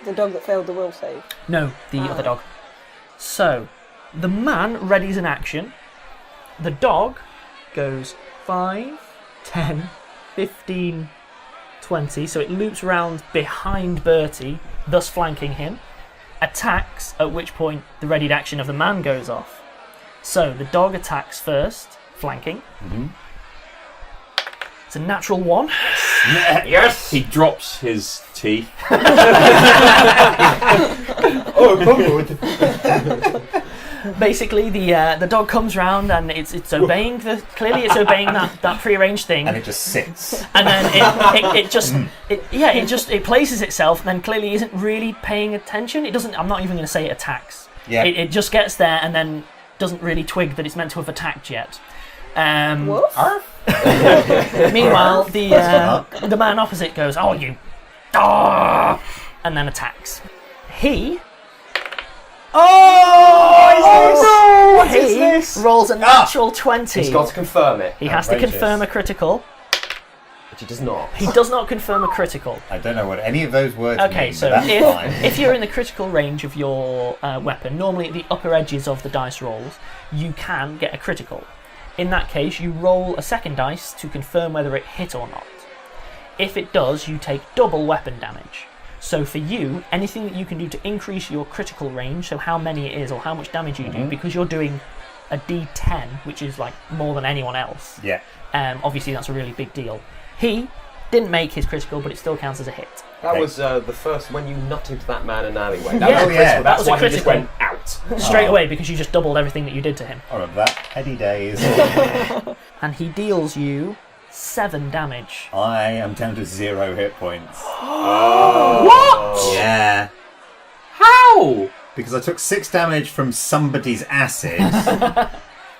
The dog that failed the will save. No, the other dog. So, the man readies an action. The dog goes 5, 10, 15, 20. So it loops round behind Bertie, thus flanking him. Attacks, at which point the readied action of the man goes off. So the dog attacks first, flanking. Mm-hmm. It's a natural 1. Yes! He drops his teeth. Oh, good. Basically, the dog comes round and it's obeying clearly it's obeying that prearranged thing, And it just sits. and then it places itself, and then clearly isn't really paying attention. It doesn't. I'm not even going to say it attacks. Yeah. It just gets there and then doesn't really twig that it's meant to have attacked yet. Woof. Meanwhile, the man opposite goes, "Oh, you," and then attacks. He. What is He this? rolls a natural 20. He's got to confirm it, He has to Outrageous. confirm a critical. which he does not. He does not confirm a critical. I don't know what any of those words Okay, mean, so but that's fine. if you're in the critical range of your weapon, normally at the upper edges of the dice rolls, you can get a critical. In that case, you roll a second dice to confirm whether it hit or not. If it does, you take double weapon damage. So for you, anything that you can do to increase your critical range, so how many it is or how much damage you do, because you're doing a D10, which is like more than anyone else. Yeah. Obviously, that's a really big deal. He didn't make his critical, but it still counts as a hit. That was the first when you nutted that man in an alleyway. Yeah. Was a critical. That That's was a why he just critical. went out. Straight away, because you just doubled everything that you did to him. I remember that. Heady days. And he deals you 7 damage. I am down to 0 hit points. What? Yeah. How? Because I took 6 damage from somebody's acid.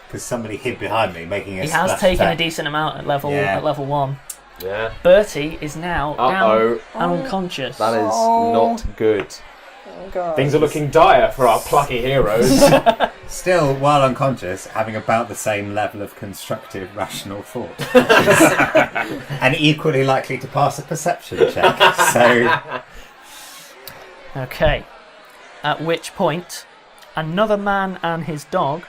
Because somebody hid behind me, making a He has splash taken a attack. decent amount at level Yeah. 1. Yeah. Bertie is now down and unconscious. That is not good. Oh, God. Things are looking dire for our plucky heroes. Still, while unconscious, having about the same level of constructive, rational thought. And equally likely to pass a perception check. So, Okay. At which point, another man and his dog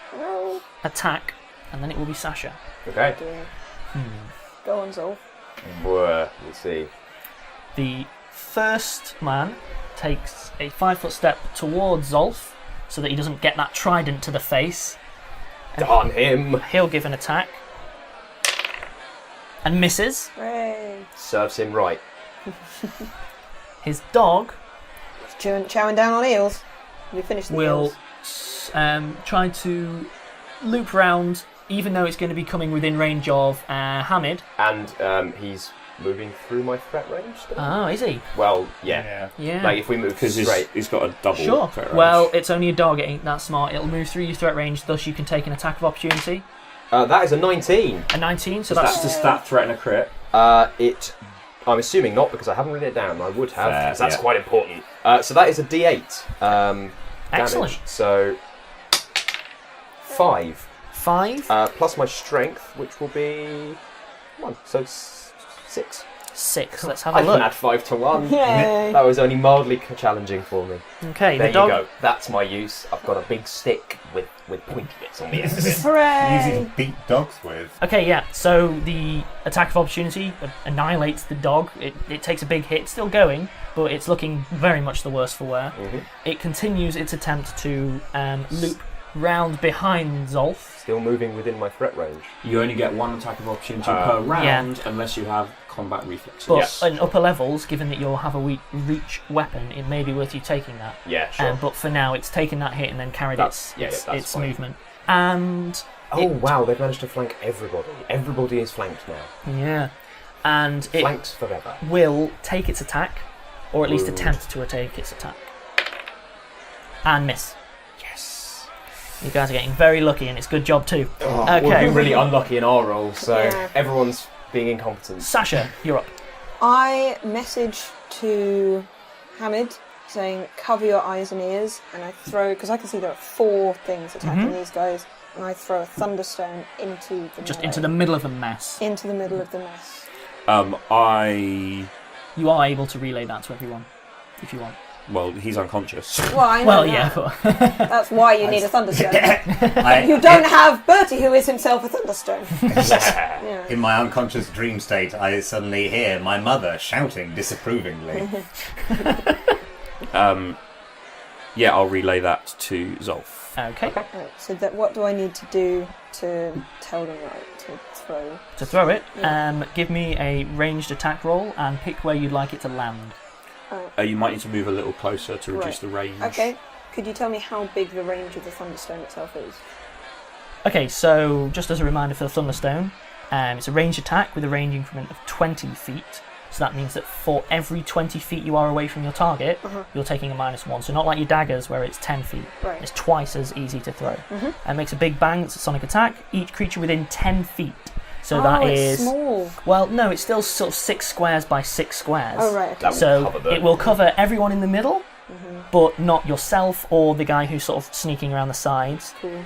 attack, and then it will be Sasha. Okay. Go on, Zolf. Let's see. The first man takes a 5-foot step towards Zolf so that he doesn't get that trident to the face. Darn him. He'll give an attack and misses. Hooray. Serves him right. His dog Chowing down on eels. We finished the will eels. try to loop round, even though it's going to be coming within range of Hamid. And he's moving through my threat range still? Oh, is he? Well, yeah. Yeah. Like if we move Because straight. he's got a double Sure. threat range. Well, it's only a dog. It ain't that smart. It'll move through your threat range, thus you can take an attack of opportunity. That is a 19. A 19, so that's that's the stat threat and a crit. I'm assuming not because I haven't written it down. I would have, Fair, because that's yeah. quite important. So that is a D8 excellent. damage. So 5. 5, Plus my strength, which will be 1. So 6. 6. Let's have I a can look. add 5 to 1. Yay. That was only mildly challenging for me. Okay, There the dog. you go. That's my use. I've got a big stick with pointy bits on the end of it. easy Hooray! to beat dogs with. Okay, yeah. So the attack of opportunity annihilates the dog. It takes a big hit, it's still going, but it's looking very much the worse for wear. It continues its attempt to loop round behind Zolf. Still moving within my threat range. You only get 1 attack of opportunity per round unless you have combat reflexes. But Yes. in upper levels, given that you'll have a reach weapon, it may be worth you taking that. Yeah, sure. But for now, it's taken that hit and then carried That's its fine. movement. And Oh wow, they've managed to flank everybody. Everybody is flanked now. yeah, and it Flanked forever. will take its attack, or at least Ooh. attempt to take its attack, and miss. Yes. You guys are getting very lucky, and it's good job too. We've Okay, been really unlucky in our roles, so Yeah. everyone's being incompetent. Sasha, you're up. I message to Hamid saying, cover your eyes and ears, and I throw, because I can see there are 4 things attacking these guys, and I throw a thunderstone into the Just melee. into the middle of the mess. Into the middle of the mess. You are able to relay that to everyone, if you want. Well, he's unconscious. Well, I know Well, that. yeah, but That's why you need a thunderstone. I, You don't have Bertie, who is himself a thunderstone. Yeah. in my unconscious dream state, I suddenly hear my mother shouting disapprovingly. Yeah, I'll relay that to Zolf. okay. Right, so what do I need to do to tell them to throw? To throw it, give me a ranged attack roll and pick where you'd like it to land. You might need to move a little closer to reduce the range. Okay. Could you tell me how big the range of the thunderstone itself is? Okay, so just as a reminder for the Thunderstone, it's a ranged attack with a range increment of 20 feet. So that means that for every 20 feet you are away from your target, you're taking a -1. So not like your daggers where it's 10 feet. Right. It's twice as easy to throw. It makes a big bang, it's a sonic attack. Each creature within 10 feet. So that it's is... small. Well, no, it's still sort of 6 squares by 6 squares. Oh, right. Okay. That will So cover them. it will cover everyone in the middle, but not yourself or the guy who's sort of sneaking around the sides. Cool.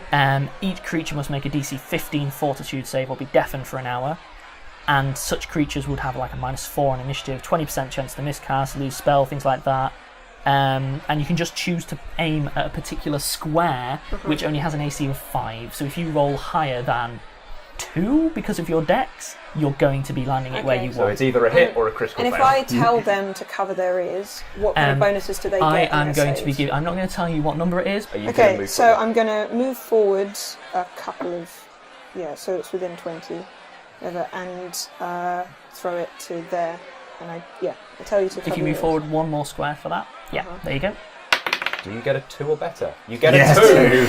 Each creature must make a DC 15 Fortitude save or be deafened for an hour. And such creatures would have like a -4 on initiative, 20% chance to miscast, lose spell, things like that. And you can just choose to aim at a particular square, which only has an AC of 5. So if you roll higher than 2 because of your dex, you're going to be landing it where Okay. you So want. it's either a hit or a critical And if fail. I tell them to cover their ears, what kind of bonuses do they get? I in am their going to be saves? giving. I'm not going to tell you what number it is. Are you gonna Okay, move so forward? I'm going to move forwards a couple of, so it's within 20, and throw it to there, and I tell you to. If cover you move yours. forward one more square for that, there you go. Do you get a 2 or better? You get Yes, a 2.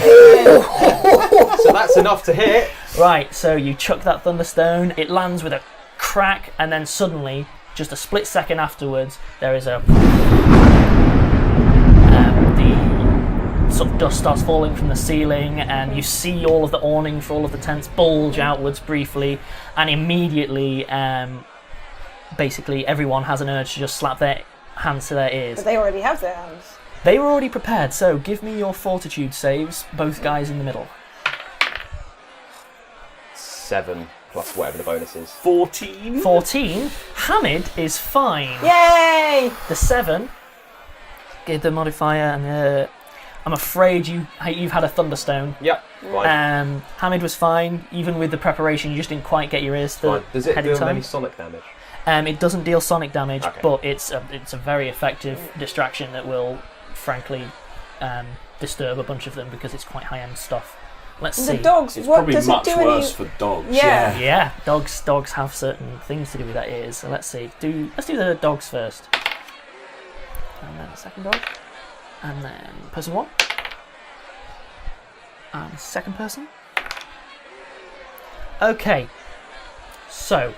So that's enough to hit. Right, so you chuck that thunderstone. It lands with a crack, and then suddenly, just a split second afterwards, there is a. The sort of dust starts falling from the ceiling, and you see all of the awning for all of the tents bulge outwards briefly, and immediately, basically, everyone has an urge to just slap their hands to their ears. But they already have their hands. They were already prepared, so give me your fortitude saves, both guys in the middle. 7 plus whatever the bonus is. 14. 14. Hamid is fine. Yay! The 7. Give the modifier, and I'm afraid you've had a thunderstone. Yep. Fine. Hamid was fine, even with the preparation. You just didn't quite get your ears Fine. Does it ahead in deal time. any sonic damage? It doesn't deal sonic damage, Okay. but it's a very effective distraction that will, frankly, disturb a bunch of them because it's quite high-end stuff. Let's And see. the dogs, It's what probably does much it do? worse for dogs. Yeah. Yeah, dogs have certain things to do with their ears. So let's see. Let's do the dogs first, and then the second dog, and then person 1, and second person. Okay, so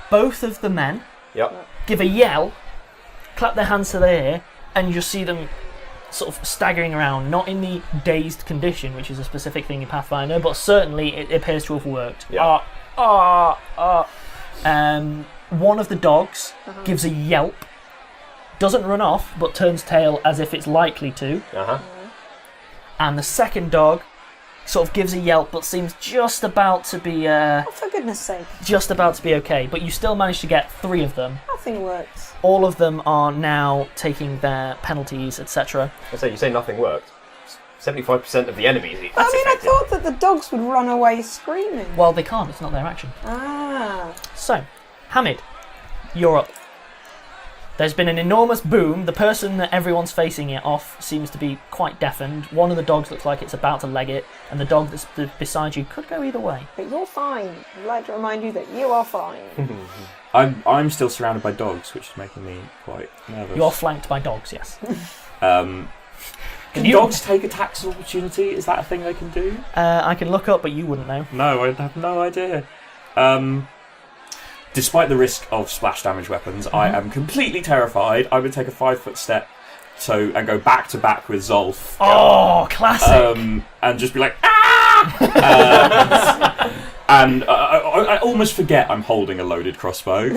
both of the men Yep. give a yell, clap their hands to their ear, and you just see them sort of staggering around, not in the dazed condition, which is a specific thing in Pathfinder, but certainly it appears to have worked. Yeah. One of the dogs gives a yelp, doesn't run off, but turns tail as if it's likely to, and the second dog sort of gives a yelp, but seems just about to be Oh, for goodness sake. just about to be okay. But you still manage to get 3 of them. Nothing works. All of them are now taking their penalties, etc. You say nothing worked. 75% of the enemies. I mean, I thought that the dogs would run away screaming. Well, they can't. It's not their action. Ah. So, Hamid, you're up. There's been an enormous boom. The person that everyone's facing it off seems to be quite deafened. One of the dogs looks like it's about to leg it, and the dog that's beside you could go either way. But you're fine. I'd like to remind you that you are fine. I'm still surrounded by dogs, which is making me quite nervous. You are flanked by dogs, yes. Can you- dogs take attacks of opportunity? Is that a thing they can do? I can look up, but you wouldn't know. No, I have no idea. Despite the risk of splash damage weapons, I am completely terrified. I would take a 5-foot step and go back to back with Zolf. Oh, classic! And just be like, ah! And I almost forget I'm holding a loaded crossbow.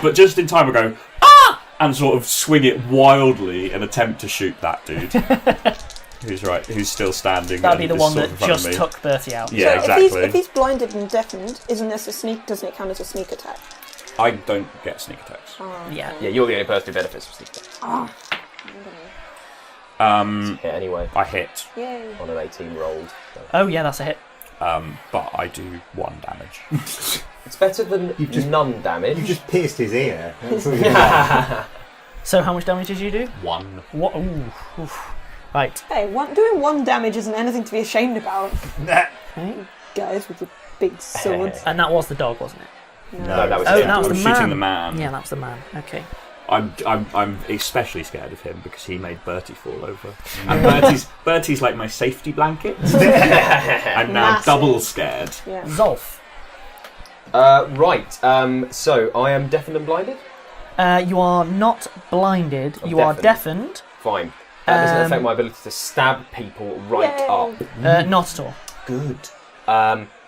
But just in time I go, ah! And sort of swing it wildly and attempt to shoot that dude. Who's still standing. That'd be the and one sort that of in front of just me. took Bertie out. Yeah, So exactly. if he's blinded and deafened, doesn't it count as a sneak attack? I don't get sneak attacks. Oh, Yeah. Yeah, you're the only person who benefits from sneak attack. Hit anyway. I hit, Yay. On an 18 rolled. So. Oh, yeah, that's a hit. but I do 1 damage. It's better than none damage. You just pierced his ear. So how much damage did you do? 1. What? Ooh. Oof. Right. Hey, doing 1 damage isn't anything to be ashamed about. Guys with the big swords. And that was the dog, wasn't it? No, that was Oh, him. that was I'm the shooting man. the man. Yeah, that was the man. Okay. I'm especially scared of him because he made Bertie fall over. And Bertie's like my safety blanket. I'm now Massive. double scared. Yeah. Zolf. Right, so I am deafened and blinded? You are not blinded. I'm you are deafened. deafened. Fine. That doesn't affect my ability to stab people right Yay. up. Not at all. Good.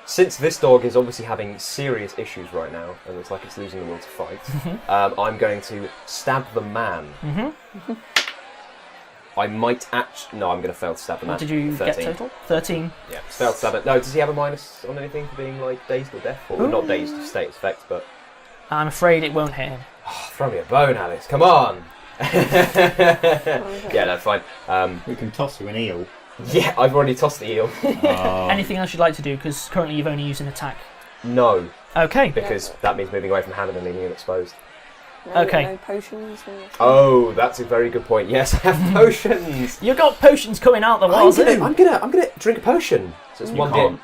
Since this dog is obviously having serious issues right now, and looks like it's losing the will to fight, I'm going to stab the man. I might actually... No, I'm going to fail to stab the man. What did you 13. get total? 13. Yeah, fail to stab it. No, does he have a minus on anything for being, like, dazed or deaf? Or not dazed, status effect, but... I'm afraid it won't hit him. Oh, throw me a bone, Alice, come on! Yeah, no, fine. We can toss you an eel. Yeah, I've already tossed the eel. Anything else you'd like to do? Because currently you've only used an attack No, Okay. because that means moving away from Hamid and leaving him exposed. Okay. No potions. Oh, that's a very good point. Yes, I have potions. You got potions coming out the wazoo. I'm gonna drink a potion. So it's You one can't. din.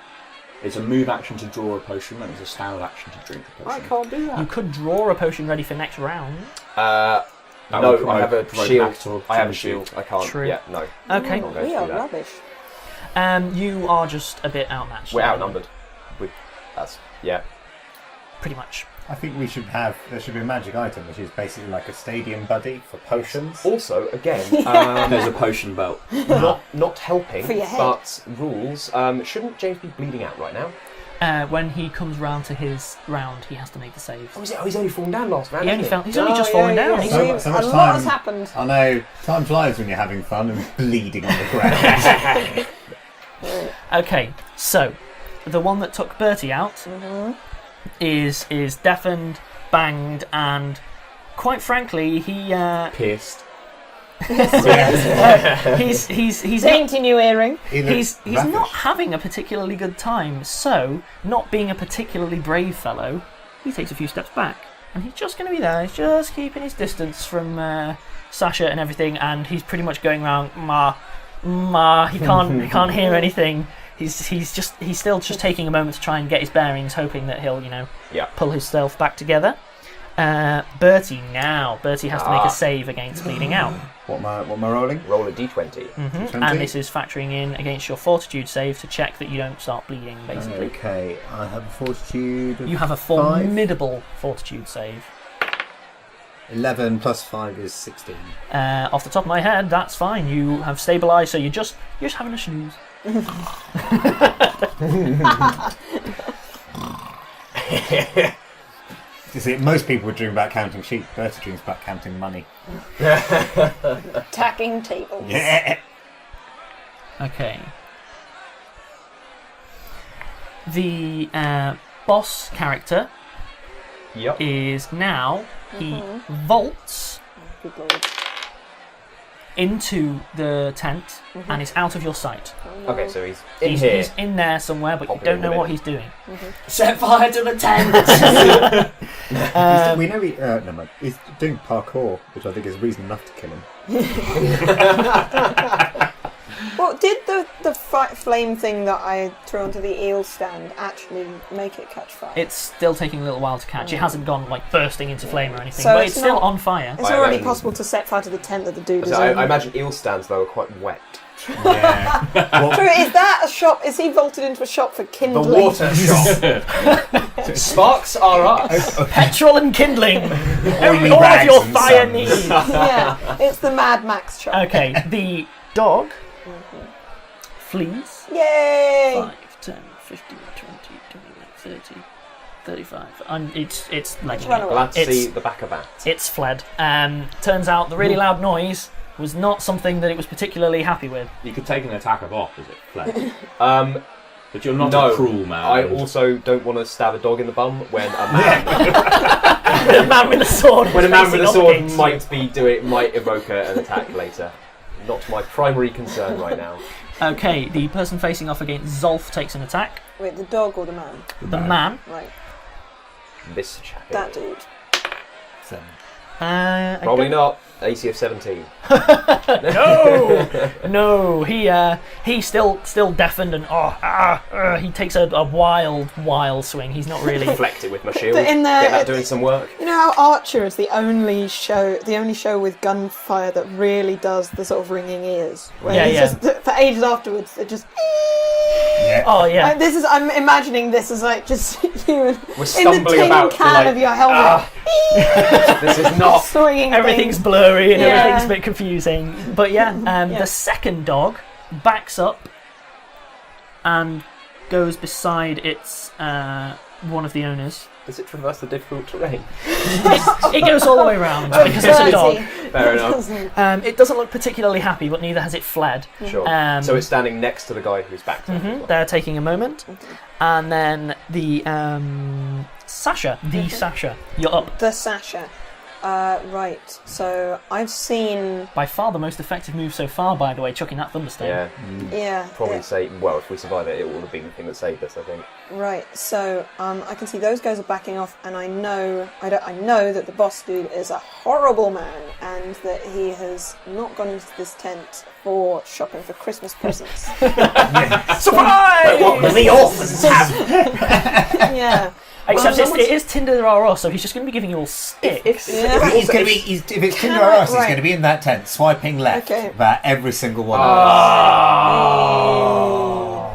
It's a move action to draw a potion, and it's a standard action to drink a I potion. can't do You that. could draw a potion ready for next round. No, would I have a provoke shield. an act or I have a shield. shield. I can't. True. Yeah, no. Okay. I'm not going We to are do that. rubbish. You are just a bit outmatched. We're outnumbered. Yeah. Pretty much. I think there should be a magic item, which is basically like a stadium buddy for potions. Also, again, There's a potion belt. not helping, For your head. but rules. Shouldn't James be bleeding out right now? When he comes round to his round, he has to make the save. Oh, is it? Oh, he's only fallen down last round. He's only just fallen down. He's- So much a lot time. has happened. I know, time flies when you're having fun and bleeding on the ground. Okay, so the one that took Bertie out is deafened, banged, and quite frankly, he Pierced. he's Dainty new earring. he's not having a particularly good time. So, not being a particularly brave fellow, he takes a few steps back, and he's just going to be there. He's just keeping his distance from Sasha and everything, and he's pretty much going around ma. He can't hear anything. He's still just taking a moment to try and get his bearings, hoping that he'll pull himself back together. Bertie has to make a save against bleeding out. What am I rolling? Roll a d20. Mm-hmm. And this is factoring in against your fortitude save to check that you don't start bleeding, basically. Okay, I have a fortitude of You have a 5. formidable fortitude save. 11 plus 5 is 16. Off the top of my head, that's fine. You have stabilised, so you're just having a snooze. You see, most people would dream about counting sheep. Bertie dreams about counting money. Tacking tables. Yeah. Okay. The boss character Yep. is now, he vaults Good lord. into the tent and is out of your sight. Okay, so he's in here. He's in there somewhere, but you Popping don't in the know what middle. he's doing. Set fire to the tent! We know never mind. He's doing parkour, which I think is reason enough to kill him. Well, did the flame thing that I threw onto the eel stand actually make it catch fire? It's still taking a little while to catch. It hasn't gone like bursting into flame or anything, So but it's it's still not- on fire. It's I already imagine- possible to set fire to the tent that the dude is So in. I imagine eel stands though are quite wet. Yeah. So is that a shop? Is he vaulted into a shop for The kindling? water shop. Sparks are us. Petrol and kindling! Oily All of rags your and fire suns. needs! Yeah, it's the Mad Max shop. Okay, the dog flees. Yay! 5, 10, 15, 20, 21, 30, 35. And it's legging run it. away. Glad to It's- see the back of that. It's fled. Turns out the really loud noise was not something that it was particularly happy with. You could take an attacker off as it fled. But you're not No, a cruel man. I also don't want to stab a dog in the bum when a man, The man with the sword. when a man with facing a off sword against you. might evoke an attack later. Not my primary concern right now. Okay, the person facing off against Zolf takes an attack. Wait, the dog or the man? The man. Right, This chap. that dude. 7. I Probably don't- not. AC of 17. No, he's still deafened and he takes a wild swing. He's not really. Deflect it with my shield. But in Get that the, doing some work. you know how Archer is the only show with gunfire that really does the sort of ringing ears. Where Yeah, it's yeah. just for ages afterwards, they're just. Yeah. Oh yeah. I'm imagining this as like just you We're in the stumbling tin about. can like, of your helmet. This is not. Swinging Everything's things. blurry and Yeah. everything's a bit confusing. But yeah, the second dog backs up and goes beside its one of the owners. Does it traverse the difficult terrain? It goes all the way around because it's a dog. Fair enough. Doesn't- It doesn't look particularly happy, but neither has it fled. Sure. So it's standing next to the guy who's backed up. as well. They're taking a moment, and then the Sasha, you're up. The Sasha. Right. So I've seen. By far the most effective move so far, by the way, chucking that thunderstone. Yeah. Yeah. Probably say. Well, if we survive it, it will have been the thing that saved us, I think. Right. So I can see those guys are backing off, and I know that the boss dude is a horrible man, and that he has not gone into this tent for shopping for Christmas presents. Surprise! What will the orphans have? Yeah. Except it is Tinder R Us, so he's just going to be giving you all sticks. Yeah. He's going to be. If it's Tinder or us, he's going to be in that tent, swiping left about every single one of us.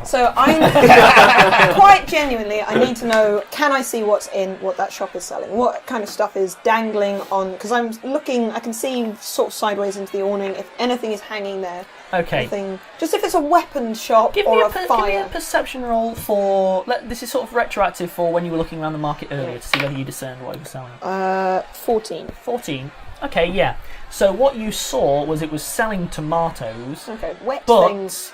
So I'm quite genuinely, I need to know, can I see what that shop is selling? What kind of stuff is dangling on, because I'm looking, I can see sort of sideways into the awning, if anything is hanging there. Okay. Anything, just if it's a weapon shop Give or me a Give me fire. a perception roll for... This is sort of retroactive for when you were looking around the market earlier to see whether you discerned what it was selling. 14. 14. Okay, yeah. So what you saw was it was selling tomatoes. Okay, wet But things.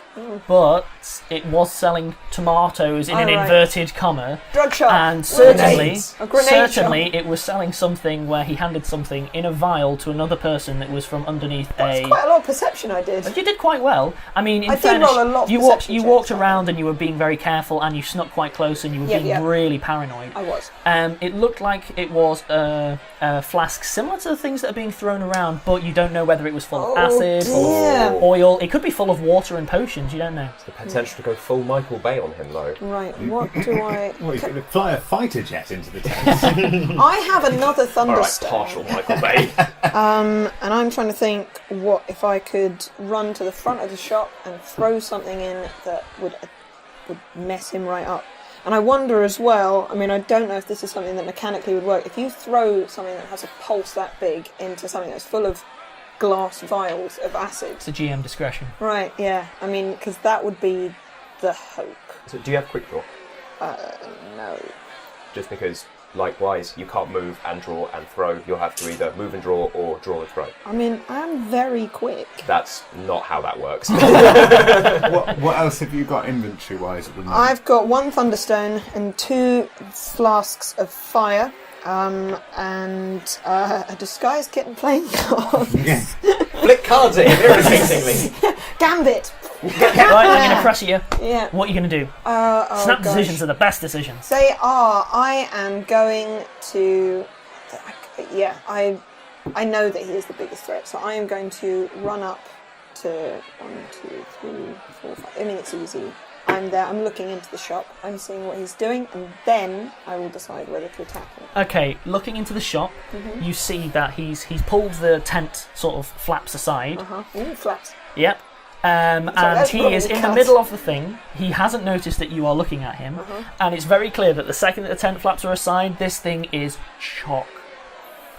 but it was selling tomatoes in an right. inverted comma. Drug shop. And certainly, A grenade shop. it was selling something where he handed something in a vial to another person that was from underneath That's quite a lot of perception I did. You did quite well. I mean, in I did fairness, roll a lot of you perception walked checks, around and you were being very careful, and you snuck quite close, and you were being really paranoid. I was. It looked like it was a flask similar to the things that are being thrown around, but you don't know whether it was full of acid or oil. It could be full of water and potions. You don't know. The potential to go full Michael Bay on him, though. Right, what do I... Well, he's going to fly a fighter jet into the tent. I have another All right, thunderstone. partial Michael Bay. And I'm trying to think what if I could run to the front of the shop and throw something in that would mess him right up. And I wonder as well, I mean, I don't know if this is something that mechanically would work. If you throw something that has a pulse that big into something that's full of glass vials of acid. It's a GM discretion. Right, yeah. I mean, because that would be the hope. So, do you have quick draw? No. Just because, likewise, you can't move and draw and throw. You'll have to either move and draw or draw and throw. I mean, I'm very quick. That's not how that works. What else have you got inventory-wise at the moment? I've got one thunderstone and 2 flasks of fire. And a disguised kit and playing cards. Flick cards at him irritatingly. Gambit. Right, I'm going to press you. Yeah. What are you going to do? Snap decisions are the best decisions. They are. I am going to. Yeah, I know that he is the biggest threat, so I am going to run up to 1, 2, 3, 4, 5. I mean, it's easy. I'm there, I'm looking into the shop, I'm seeing what he's doing, and then I will decide whether to attack him. Okay, looking into the shop, you see that he's pulled the tent sort of flaps aside. Ooh, flaps. Yep. And that's he probably is in the cut. middle of the thing. He hasn't noticed that you are looking at him. And it's very clear that the second that the tent flaps are aside, this thing is chock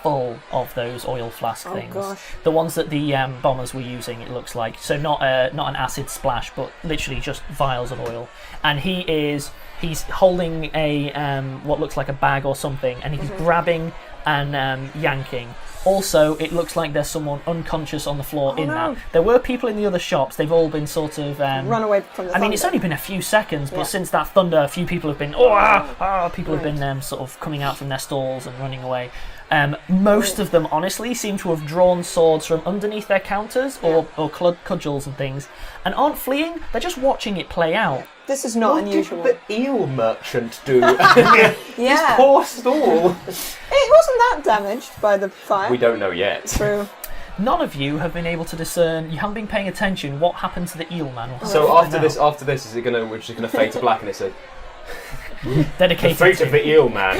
full of those oil flask things. Gosh. The ones that the bombers were using, it looks like. So not an acid splash, but literally just vials of oil. And he's holding a what looks like a bag or something, and he's grabbing and yanking. Also, it looks like there's someone unconscious on the floor that. There were people in the other shops. They've all been sort of... run away from the thunder. I mean, it's only been a few seconds, but since that thunder, a few people have been... People have been sort of coming out from their stalls and running away. Most of them, honestly, seem to have drawn swords from underneath their counters or cudgels and things, and aren't fleeing. They're just watching it play out. This is not What unusual. did the eel merchant do? Yeah. Poor stall. It wasn't that damaged by the fire. We don't know yet. True. None of you have been able to discern. You haven't been paying attention. What happened to the eel man? So after this, is it gonna? We're just gonna fade to black, and it's a Dedicated fate to of the eel man.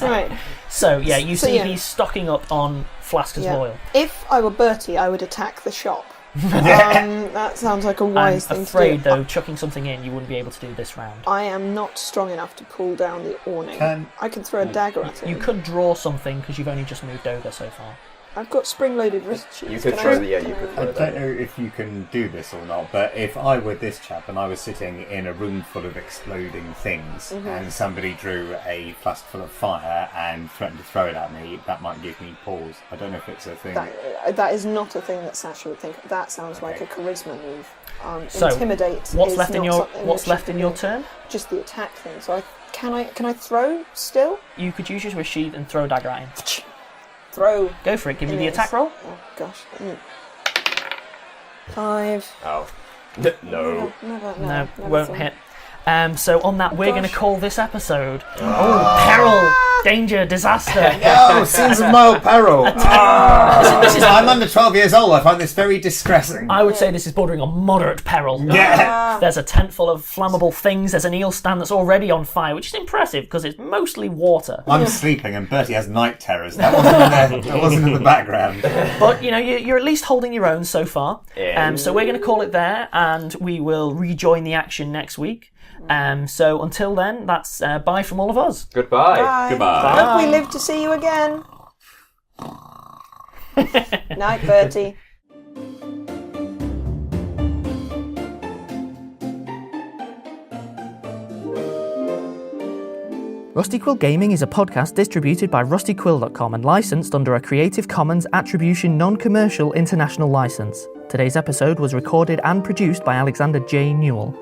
Right. So yeah, you So, see yeah. he's stocking up on flasks of oil. If I were Bertie, I would attack the shop. That sounds like a wise I'm thing afraid, to do. though, chucking something in, you wouldn't be able to do this round. I am not strong enough to pull down the awning. I can throw a dagger at him. You could draw something because you've only just moved over so far. I've got spring-loaded wrist shields. You could Can throw I- the you could I throw don't that. know if you can do this or not, but if I were this chap and I was sitting in a room full of exploding things and somebody drew a flask full of fire and threatened to throw it at me, that might give me pause. I don't know if it's a thing. That is not a thing that Sasha would think. That sounds like a charisma move. So, Intimidate. What's is left in not your something What's that left she in can your do. turn? Just the attack thing. So can I throw still? You could use your sheath and throw a dagger at him. throw. Go for it. Give me the Yes. attack roll. Oh gosh. 5. Oh. No. Never Won't throw. hit. So on that, we're going to gosh. call this episode Peril, Danger, Disaster. Oh, scenes of mild peril. I'm under 12 years old. I find this very distressing. I would say this is bordering on moderate peril. Yeah. There's a tent full of flammable things. There's an eel stand that's already on fire, which is impressive because it's mostly water. I'm sleeping and Bertie has night terrors. That wasn't in there. That wasn't in the background. But, you're at least holding your own so far. Yeah. So we're going to call it there, and we will rejoin the action next week. So until then, that's bye from all of us. Goodbye. Bye. Goodbye. Hope we live to see you again. Night, Bertie. Rusty Quill Gaming is a podcast distributed by rustyquill.com and licensed under a Creative Commons Attribution Non-Commercial International License. Today's episode was recorded and produced by Alexander J. Newall.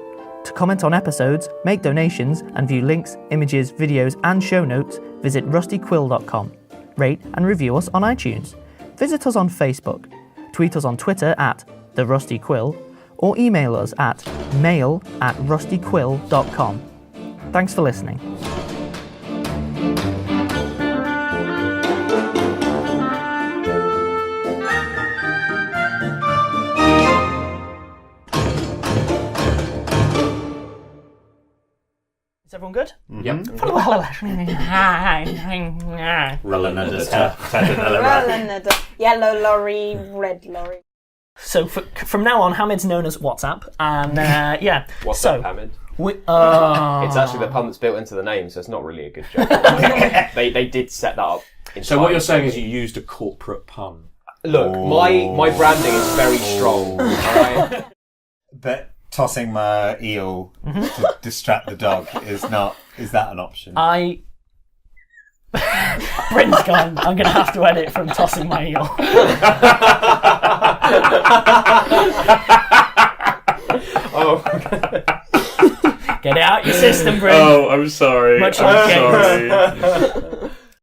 To comment on episodes, make donations, and view links, images, videos, and show notes, visit rustyquill.com. Rate and review us on iTunes. Visit us on Facebook. Tweet us on Twitter at @TheRustyQuill, or email us at mail@rustyquill.com. Thanks for listening. Is everyone good? Yep. Yellow lorry, red lorry. So from now on, Hamid's known as WhatsApp, and yeah. What's so, up, Hamid? It's It's actually the pun that's built into the name, so it's not really a good joke. they did set that up. So what you're saying is you used a corporate pun. Look, my branding is very strong. Alright? But tossing my eel to distract the dog is not. Is that an option? Bryn's gone. I'm going to have to edit from tossing my eel. Oh. Get it out your system, Bryn. Oh, I'm sorry. Much like I'm sorry.